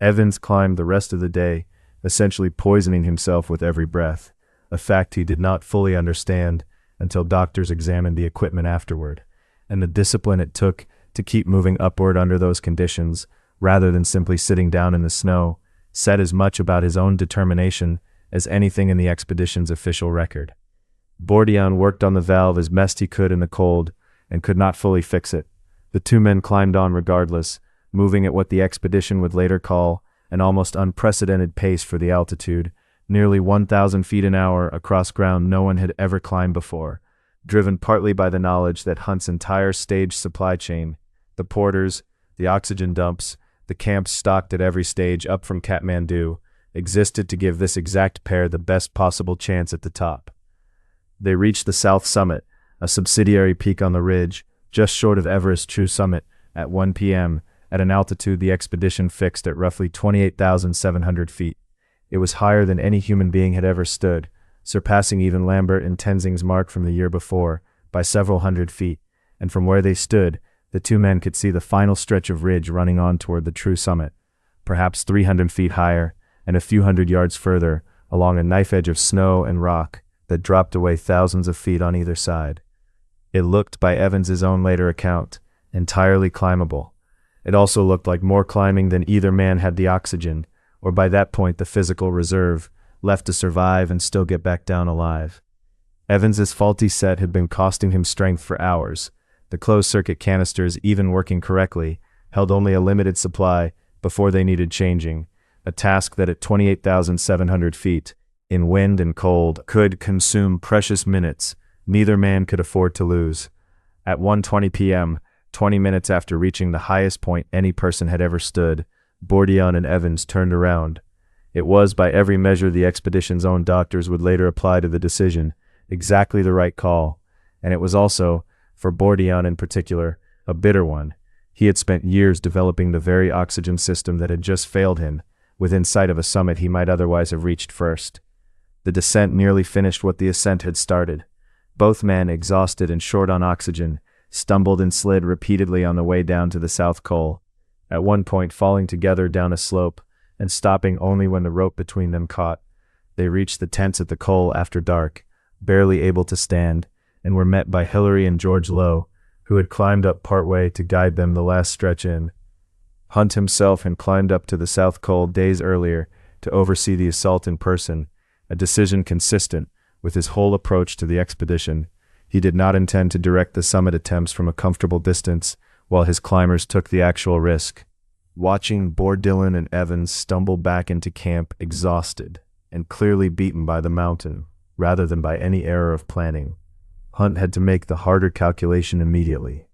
Evans climbed the rest of the day, essentially poisoning himself with every breath, a fact he did not fully understand until doctors examined the equipment afterward, and the discipline it took to keep moving upward under those conditions, rather than simply sitting down in the snow, said as much about his own determination as anything in the expedition's official record. Bourdillon worked on the valve as best he could in the cold, and could not fully fix it. The 2 men climbed on regardless, moving at what the expedition would later call an almost unprecedented pace for the altitude, nearly 1,000 feet an hour across ground no one had ever climbed before, driven partly by the knowledge that Hunt's entire stage supply chain, the porters, the oxygen dumps, the camps stocked at every stage up from Kathmandu, existed to give this exact pair the best possible chance at the top. They reached the south summit, a subsidiary peak on the ridge, just short of Everest's true summit, at 1 p.m., at an altitude the expedition fixed at roughly 28,700 feet. It was higher than any human being had ever stood, surpassing even Lambert and Tenzing's mark from the year before by several hundred feet, and from where they stood, the two men could see the final stretch of ridge running on toward the true summit, perhaps 300 feet higher, and a few hundred yards further, along a knife edge of snow and rock that dropped away thousands of feet on either side. It looked, by Evans's own later account, entirely climbable. It also looked like more climbing than either man had the oxygen, or by that point the physical reserve, left to survive and still get back down alive. Evans's faulty set had been costing him strength for hours. The closed-circuit canisters, even working correctly, held only a limited supply before they needed changing, a task that at 28,700 feet, in wind and cold, could consume precious minutes neither man could afford to lose. At 1:20 p.m., 20 minutes after reaching the highest point any person had ever stood, Bourdillon and Evans turned around. It was, by every measure the expedition's own doctors would later apply to the decision, exactly the right call, and it was also, for Bourdillon in particular, a bitter one. He had spent years developing the very oxygen system that had just failed him, within sight of a summit he might otherwise have reached first. The descent nearly finished what the ascent had started. Both men, exhausted and short on oxygen, stumbled and slid repeatedly on the way down to the South Col, at one point falling together down a slope and stopping only when the rope between them caught. They reached the tents at the Col after dark, barely able to stand, and were met by Hillary and George Lowe, who had climbed up part way to guide them the last stretch in. Hunt himself had climbed up to the South Col days earlier to oversee the assault in person, a decision consistent with his whole approach to the expedition. He did not intend to direct the summit attempts from a comfortable distance while his climbers took the actual risk. Watching Bourdillon and Evans stumble back into camp exhausted and clearly beaten by the mountain, rather than by any error of planning, Hunt had to make the harder calculation immediately.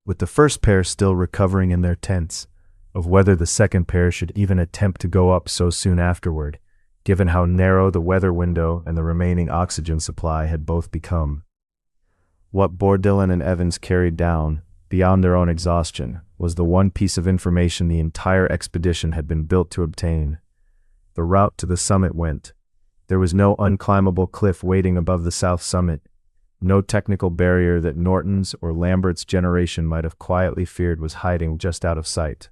With the first pair still recovering in their tents, of whether the second pair should even attempt to go up so soon afterward, given how narrow the weather window and the remaining oxygen supply had both become. What Bourdillon and Evans carried down, beyond their own exhaustion, was the one piece of information the entire expedition had been built to obtain. The route to the summit went. There was no unclimbable cliff waiting above the south summit, no technical barrier that Norton's or Lambert's generation might have quietly feared was hiding just out of sight.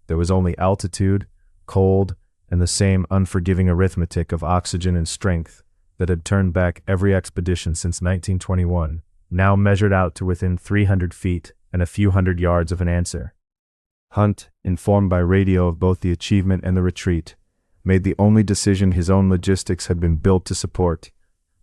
There was only altitude, cold, and the same unforgiving arithmetic of oxygen and strength that had turned back every expedition since 1921, now measured out to within 300 feet and a few hundred yards of an answer. Hunt, informed by radio of both the achievement and the retreat, made the only decision his own logistics had been built to support.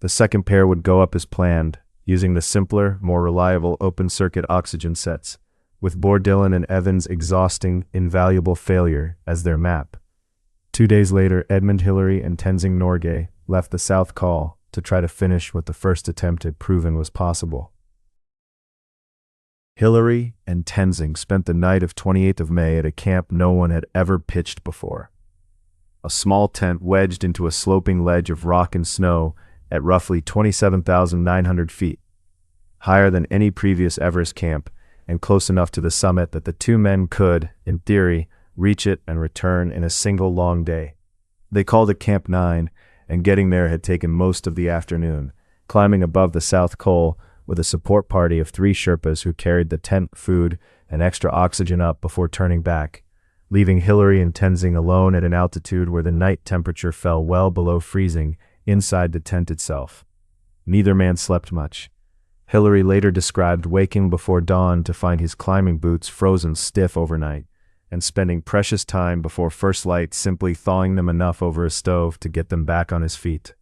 The second pair would go up as planned, using the simpler, more reliable open-circuit oxygen sets, with Bourdillon and Evans' exhausting, invaluable failure as their map. 2 days later, Edmund Hillary and Tenzing Norgay left the South Col to try to finish what the first attempt had proven was possible. Hillary and Tenzing spent the night of 28th of May at a camp no one had ever pitched before. A small tent wedged into a sloping ledge of rock and snow at roughly 27,900 feet, higher than any previous Everest camp and close enough to the summit that the two men could, in theory, reach it and return in a single long day. They called it Camp 9, and getting there had taken most of the afternoon, climbing above the South Col with a support party of 3 Sherpas who carried the tent, food, and extra oxygen up before turning back, leaving Hillary and Tenzing alone at an altitude where the night temperature fell well below freezing inside the tent itself. Neither man slept much. Hillary later described waking before dawn to find his climbing boots frozen stiff overnight, and spending precious time before first light simply thawing them enough over a stove to get them back on his feet.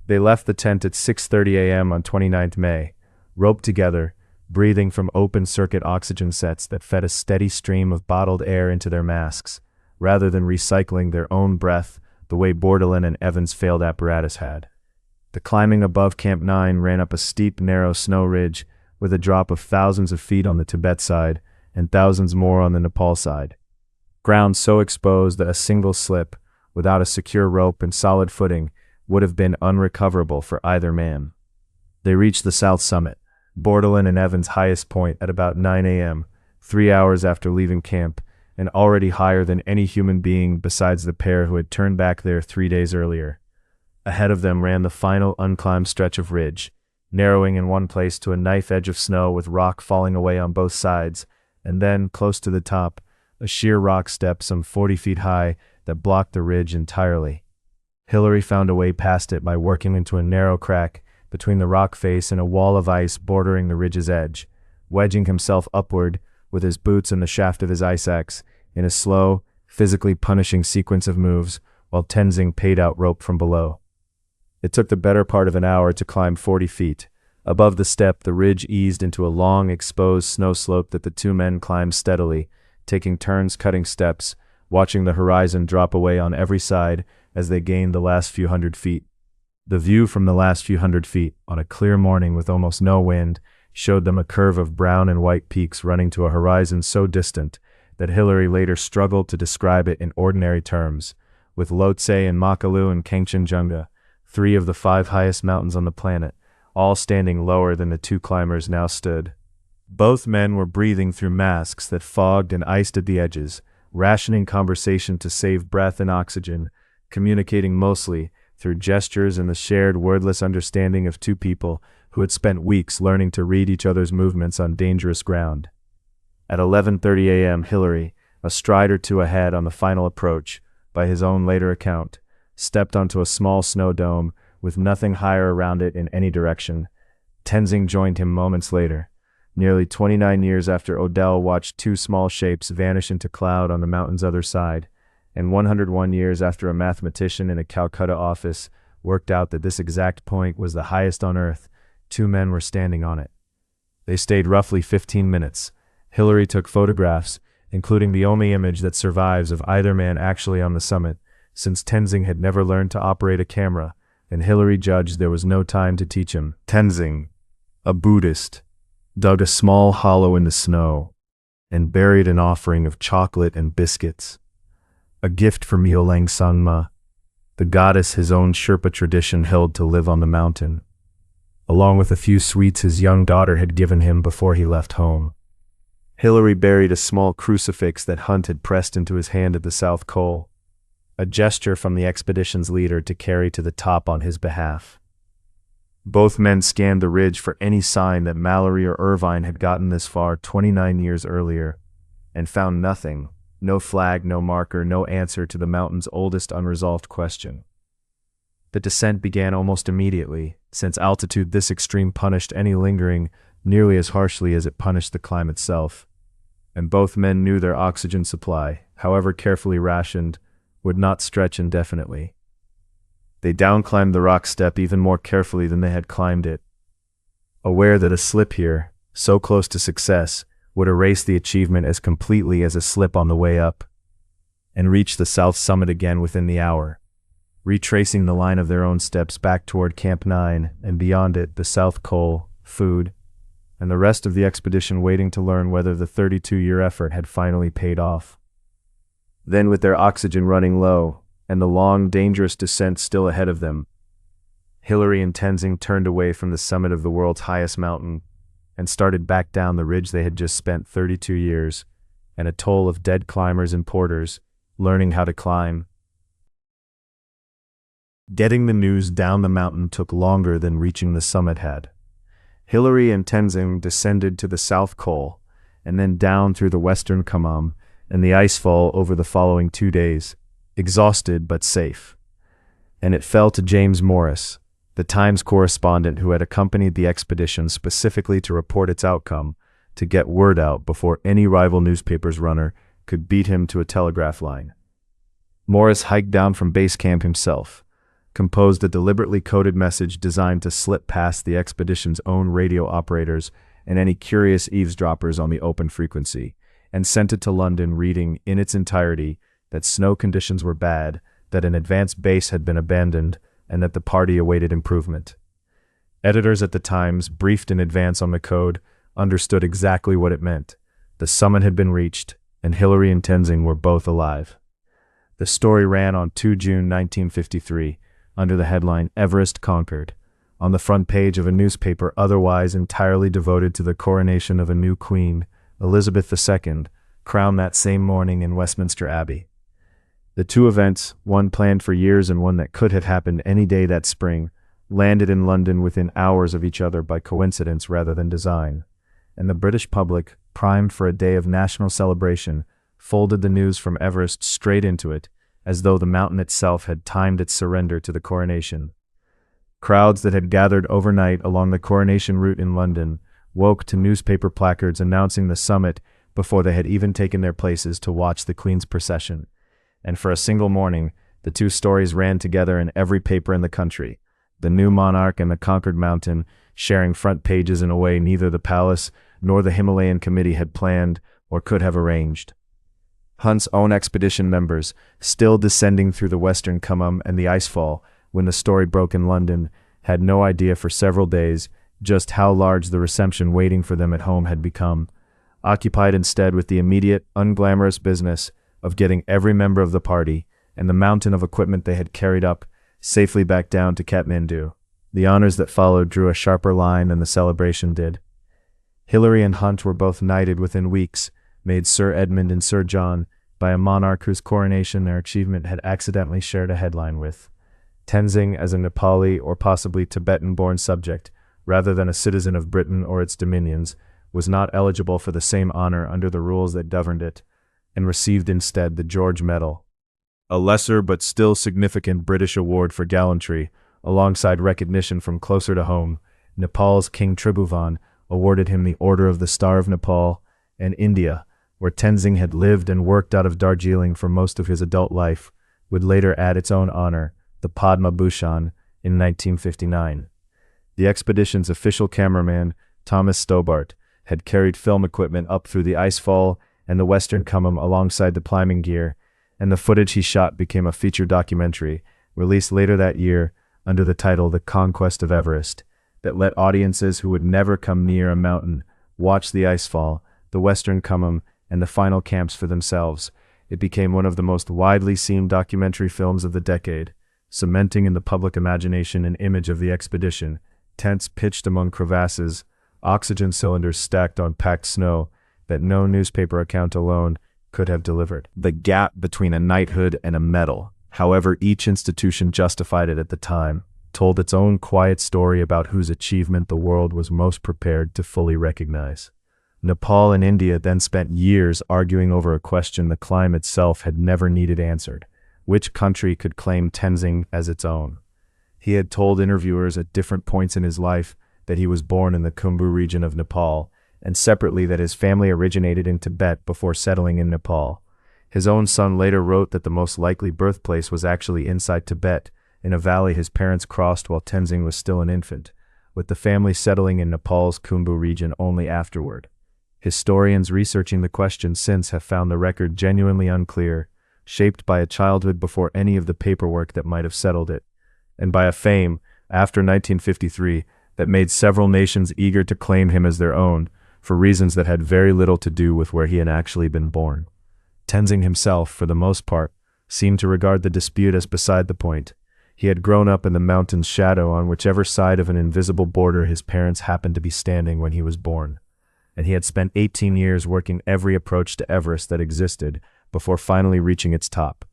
They left the tent at 6:30 a.m. on 29th May, roped together, breathing from open-circuit oxygen sets that fed a steady stream of bottled air into their masks, rather than recycling their own breath the way Bourdillon and Evans' failed apparatus had. The climbing above Camp 9 ran up a steep, narrow snow ridge with a drop of thousands of feet on the Tibet side and thousands more on the Nepal side. Ground so exposed that a single slip, without a secure rope and solid footing, would have been unrecoverable for either man. They reached the south summit, Bordelon and Evans' highest point, at about 9 a.m., 3 hours after leaving camp, and already higher than any human being besides the pair who had turned back there 3 days earlier. Ahead of them ran the final unclimbed stretch of ridge, narrowing in one place to a knife edge of snow with rock falling away on both sides, and then, close to the top, a sheer rock step some 40 feet high that blocked the ridge entirely. Hillary found a way past it by working into a narrow crack between the rock face and a wall of ice bordering the ridge's edge, wedging himself upward with his boots and the shaft of his ice axe in a slow, physically punishing sequence of moves while Tenzing paid out rope from below. It took the better part of an hour to climb 40 feet. Above the step, the ridge eased into a long, exposed snow slope that the two men climbed steadily, taking turns cutting steps, watching the horizon drop away on every side as they gained the last few hundred feet. The view from the last few hundred feet, on a clear morning with almost no wind, showed them a curve of brown and white peaks running to a horizon so distant that Hillary later struggled to describe it in ordinary terms, with Lhotse and Makalu and Kangchenjunga, 3 of the 5 highest mountains on the planet, all standing lower than the 2 climbers now stood. Both men were breathing through masks that fogged and iced at the edges, rationing conversation to save breath and oxygen, communicating mostly through gestures and the shared wordless understanding of 2 people who had spent weeks learning to read each other's movements on dangerous ground. At 11:30 a.m., Hillary, a stride or 2 ahead on the final approach, by his own later account, stepped onto a small snow dome with nothing higher around it in any direction. Tenzing joined him moments later, nearly 29 years after Odell watched 2 small shapes vanish into cloud on the mountain's other side, and 101 years after a mathematician in a Calcutta office worked out that this exact point was the highest on Earth. 2 men were standing on it. They stayed roughly 15 minutes. Hillary took photographs, including the only image that survives of either man actually on the summit, since Tenzing had never learned to operate a camera, and Hillary judged there was no time to teach him. Tenzing, a Buddhist, dug a small hollow in the snow and buried an offering of chocolate and biscuits, a gift for Myeolangsanma, the goddess his own Sherpa tradition held to live on the mountain, along with a few sweets his young daughter had given him before he left home. Hillary buried a small crucifix that Hunt had pressed into his hand at the South Col, a gesture from the expedition's leader to carry to the top on his behalf. Both men scanned the ridge for any sign that Mallory or Irvine had gotten this far 29 years earlier, and found nothing, no flag, no marker, no answer to the mountain's oldest unresolved question. The descent began almost immediately, since altitude this extreme punished any lingering nearly as harshly as it punished the climb itself, and both men knew their oxygen supply, however carefully rationed, would not stretch indefinitely. They downclimbed the rock step even more carefully than they had climbed it, aware that a slip here, so close to success, would erase the achievement as completely as a slip on the way up, and reached the south summit again within the hour, retracing the line of their own steps back toward Camp 9 and beyond it the South Col, food, and the rest of the expedition waiting to learn whether the 32-year effort had finally paid off. Then, with their oxygen running low, and the long, dangerous descent still ahead of them, Hillary and Tenzing turned away from the summit of the world's highest mountain and started back down the ridge they had just spent 32 years, and a toll of dead climbers and porters, learning how to climb. Getting the news down the mountain took longer than reaching the summit had. Hillary and Tenzing descended to the South Col, and then down through the western Kamam and the Icefall over the following 2 days, exhausted but safe. And it fell to James Morris, the Times correspondent who had accompanied the expedition specifically to report its outcome, to get word out before any rival newspaper's runner could beat him to a telegraph line. Morris hiked down from base camp himself, composed a deliberately coded message designed to slip past the expedition's own radio operators and any curious eavesdroppers on the open frequency, and sent it to London reading in its entirety that snow conditions were bad, that an advanced base had been abandoned, and that the party awaited improvement. Editors at the Times, briefed in advance on the code, understood exactly what it meant. The summit had been reached, and Hillary and Tenzing were both alive. The story ran on 2 June 1953, under the headline "Everest Conquered," on the front page of a newspaper otherwise entirely devoted to the coronation of a new queen, Elizabeth II, crowned that same morning in Westminster Abbey. The two events, one planned for years and one that could have happened any day that spring, landed in London within hours of each other by coincidence rather than design, and the British public, primed for a day of national celebration, folded the news from Everest straight into it, as though the mountain itself had timed its surrender to the coronation. Crowds that had gathered overnight along the coronation route in London woke to newspaper placards announcing the summit before they had even taken their places to watch the Queen's procession. And for a single morning, the two stories ran together in every paper in the country, the new monarch and the conquered mountain, sharing front pages in a way neither the palace nor the Himalayan committee had planned or could have arranged. Hunt's own expedition members, still descending through the Western Common and the Icefall when the story broke in London, had no idea for several days just how large the reception waiting for them at home had become, occupied instead with the immediate, unglamorous business of getting every member of the party and the mountain of equipment they had carried up safely back down to Kathmandu. The honors that followed drew a sharper line than the celebration did. Hillary and Hunt were both knighted within weeks, made Sir Edmund and Sir John, by a monarch whose coronation their achievement had accidentally shared a headline with. Tenzing, as a Nepali or possibly Tibetan-born subject, rather than a citizen of Britain or its dominions, was not eligible for the same honor under the rules that governed it, and received instead the George Medal, a lesser but still significant British award for gallantry, alongside recognition from closer to home. Nepal's King Tribhuvan awarded him the Order of the Star of Nepal, and India, where Tenzing had lived and worked out of Darjeeling for most of his adult life, would later add its own honor, the Padma Bhushan, in 1959. The expedition's official cameraman, Thomas Stobart, had carried film equipment up through the Icefall and the Western Common alongside the climbing gear, and the footage he shot became a feature documentary, released later that year under the title The Conquest of Everest, that let audiences who would never come near a mountain watch the Icefall, the Western Common, and the final camps for themselves. It became one of the most widely seen documentary films of the decade, cementing in the public imagination an image of the expedition, tents pitched among crevasses, oxygen cylinders stacked on packed snow, that no newspaper account alone could have delivered. The gap between a knighthood and a medal, however each institution justified it at the time, told its own quiet story about whose achievement the world was most prepared to fully recognize. Nepal and India then spent years arguing over a question the climb itself had never needed answered: which country could claim Tenzing as its own? He had told interviewers at different points in his life that he was born in the Khumbu region of Nepal, and separately that his family originated in Tibet before settling in Nepal. His own son later wrote that the most likely birthplace was actually inside Tibet, in a valley his parents crossed while Tenzing was still an infant, with the family settling in Nepal's Khumbu region only afterward. Historians researching the question since have found the record genuinely unclear, shaped by a childhood before any of the paperwork that might have settled it, and by a fame, after 1953, that made several nations eager to claim him as their own, for reasons that had very little to do with where he had actually been born. Tenzing himself, for the most part, seemed to regard the dispute as beside the point. He had grown up in the mountain's shadow on whichever side of an invisible border his parents happened to be standing when he was born, and he had spent 18 years working every approach to Everest that existed before finally reaching its top.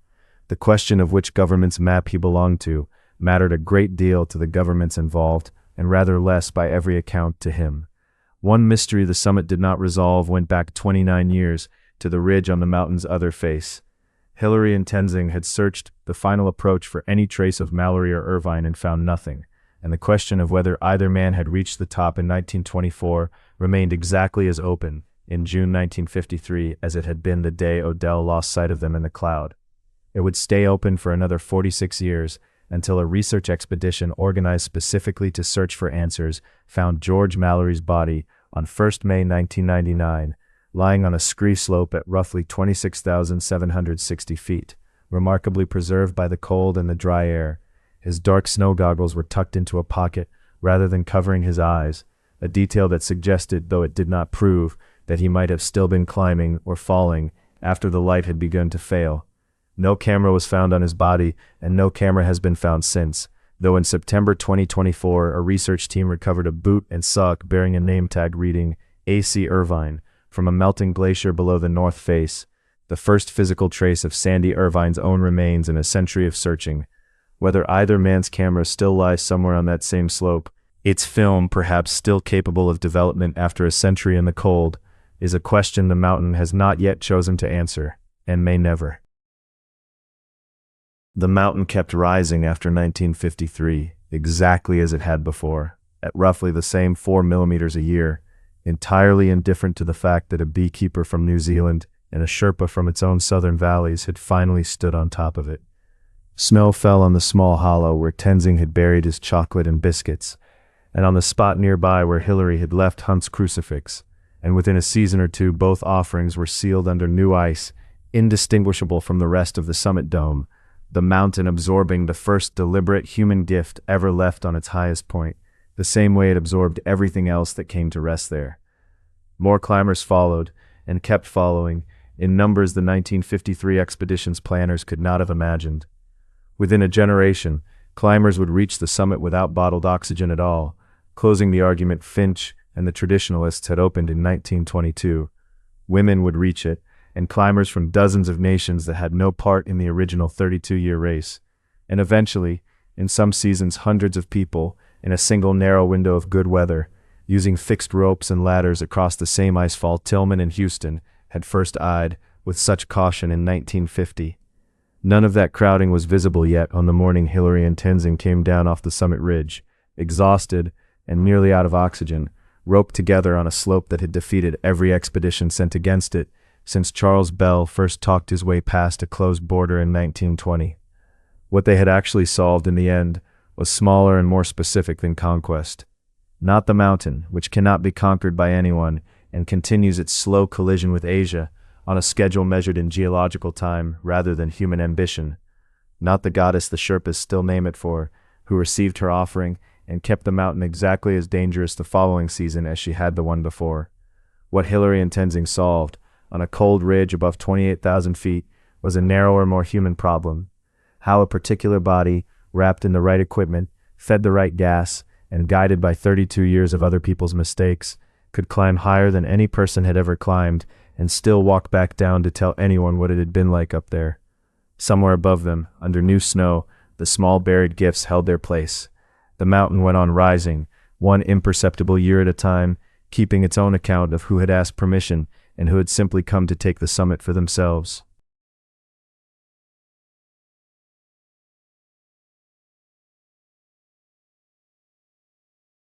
The question of which government's map he belonged to mattered a great deal to the governments involved, and rather less, by every account, to him. One mystery the summit did not resolve went back 29 years to the ridge on the mountain's other face. Hillary and Tenzing had searched the final approach for any trace of Mallory or Irvine and found nothing, and the question of whether either man had reached the top in 1924 remained exactly as open in June 1953 as it had been the day Odell lost sight of them in the cloud. It would stay open for another 46 years, until a research expedition organized specifically to search for answers found George Mallory's body on 1st May 1999, lying on a scree slope at roughly 26,760 feet, remarkably preserved by the cold and the dry air. His dark snow goggles were tucked into a pocket rather than covering his eyes, a detail that suggested, though it did not prove, that he might have still been climbing or falling after the light had begun to fail. No camera was found on his body, and no camera has been found since, though in September 2024, a research team recovered a boot and sock bearing a name tag reading A.C. Irvine from a melting glacier below the north face, the first physical trace of Sandy Irvine's own remains in a century of searching. Whether either man's camera still lies somewhere on that same slope, its film perhaps still capable of development after a century in the cold, is a question the mountain has not yet chosen to answer, and may never. The mountain kept rising after 1953, exactly as it had before, at roughly the same 4 millimeters a year, entirely indifferent to the fact that a beekeeper from New Zealand and a Sherpa from its own southern valleys had finally stood on top of it. Snow fell on the small hollow where Tenzing had buried his chocolate and biscuits, and on the spot nearby where Hillary had left Hunt's crucifix, and within a season or two both offerings were sealed under new ice, indistinguishable from the rest of the summit dome, the mountain absorbing the first deliberate human gift ever left on its highest point, the same way it absorbed everything else that came to rest there. More climbers followed, and kept following, in numbers the 1953 expedition's planners could not have imagined. Within a generation, climbers would reach the summit without bottled oxygen at all, closing the argument Finch and the traditionalists had opened in 1922. Women would reach it, and climbers from dozens of nations that had no part in the original 32-year race. And eventually, in some seasons hundreds of people, in a single narrow window of good weather, using fixed ropes and ladders across the same icefall Tillman and Houston had first eyed with such caution in 1950. None of that crowding was visible yet on the morning Hillary and Tenzing came down off the summit ridge, exhausted and nearly out of oxygen, roped together on a slope that had defeated every expedition sent against it since Charles Bell first talked his way past a closed border in 1920. What they had actually solved in the end was smaller and more specific than conquest. Not the mountain, which cannot be conquered by anyone and continues its slow collision with Asia on a schedule measured in geological time rather than human ambition. Not the goddess the Sherpas still name it for, who received her offering and kept the mountain exactly as dangerous the following season as she had the one before. What Hillary and Tenzing solved, on a cold ridge above 28,000 feet, was a narrower, more human problem. How a particular body, wrapped in the right equipment, fed the right gas, and guided by 32 years of other people's mistakes, could climb higher than any person had ever climbed, and still walk back down to tell anyone what it had been like up there. Somewhere above them, under new snow, the small buried gifts held their place. The mountain went on rising, one imperceptible year at a time, keeping its own account of who had asked permission and who had simply come to take the summit for themselves.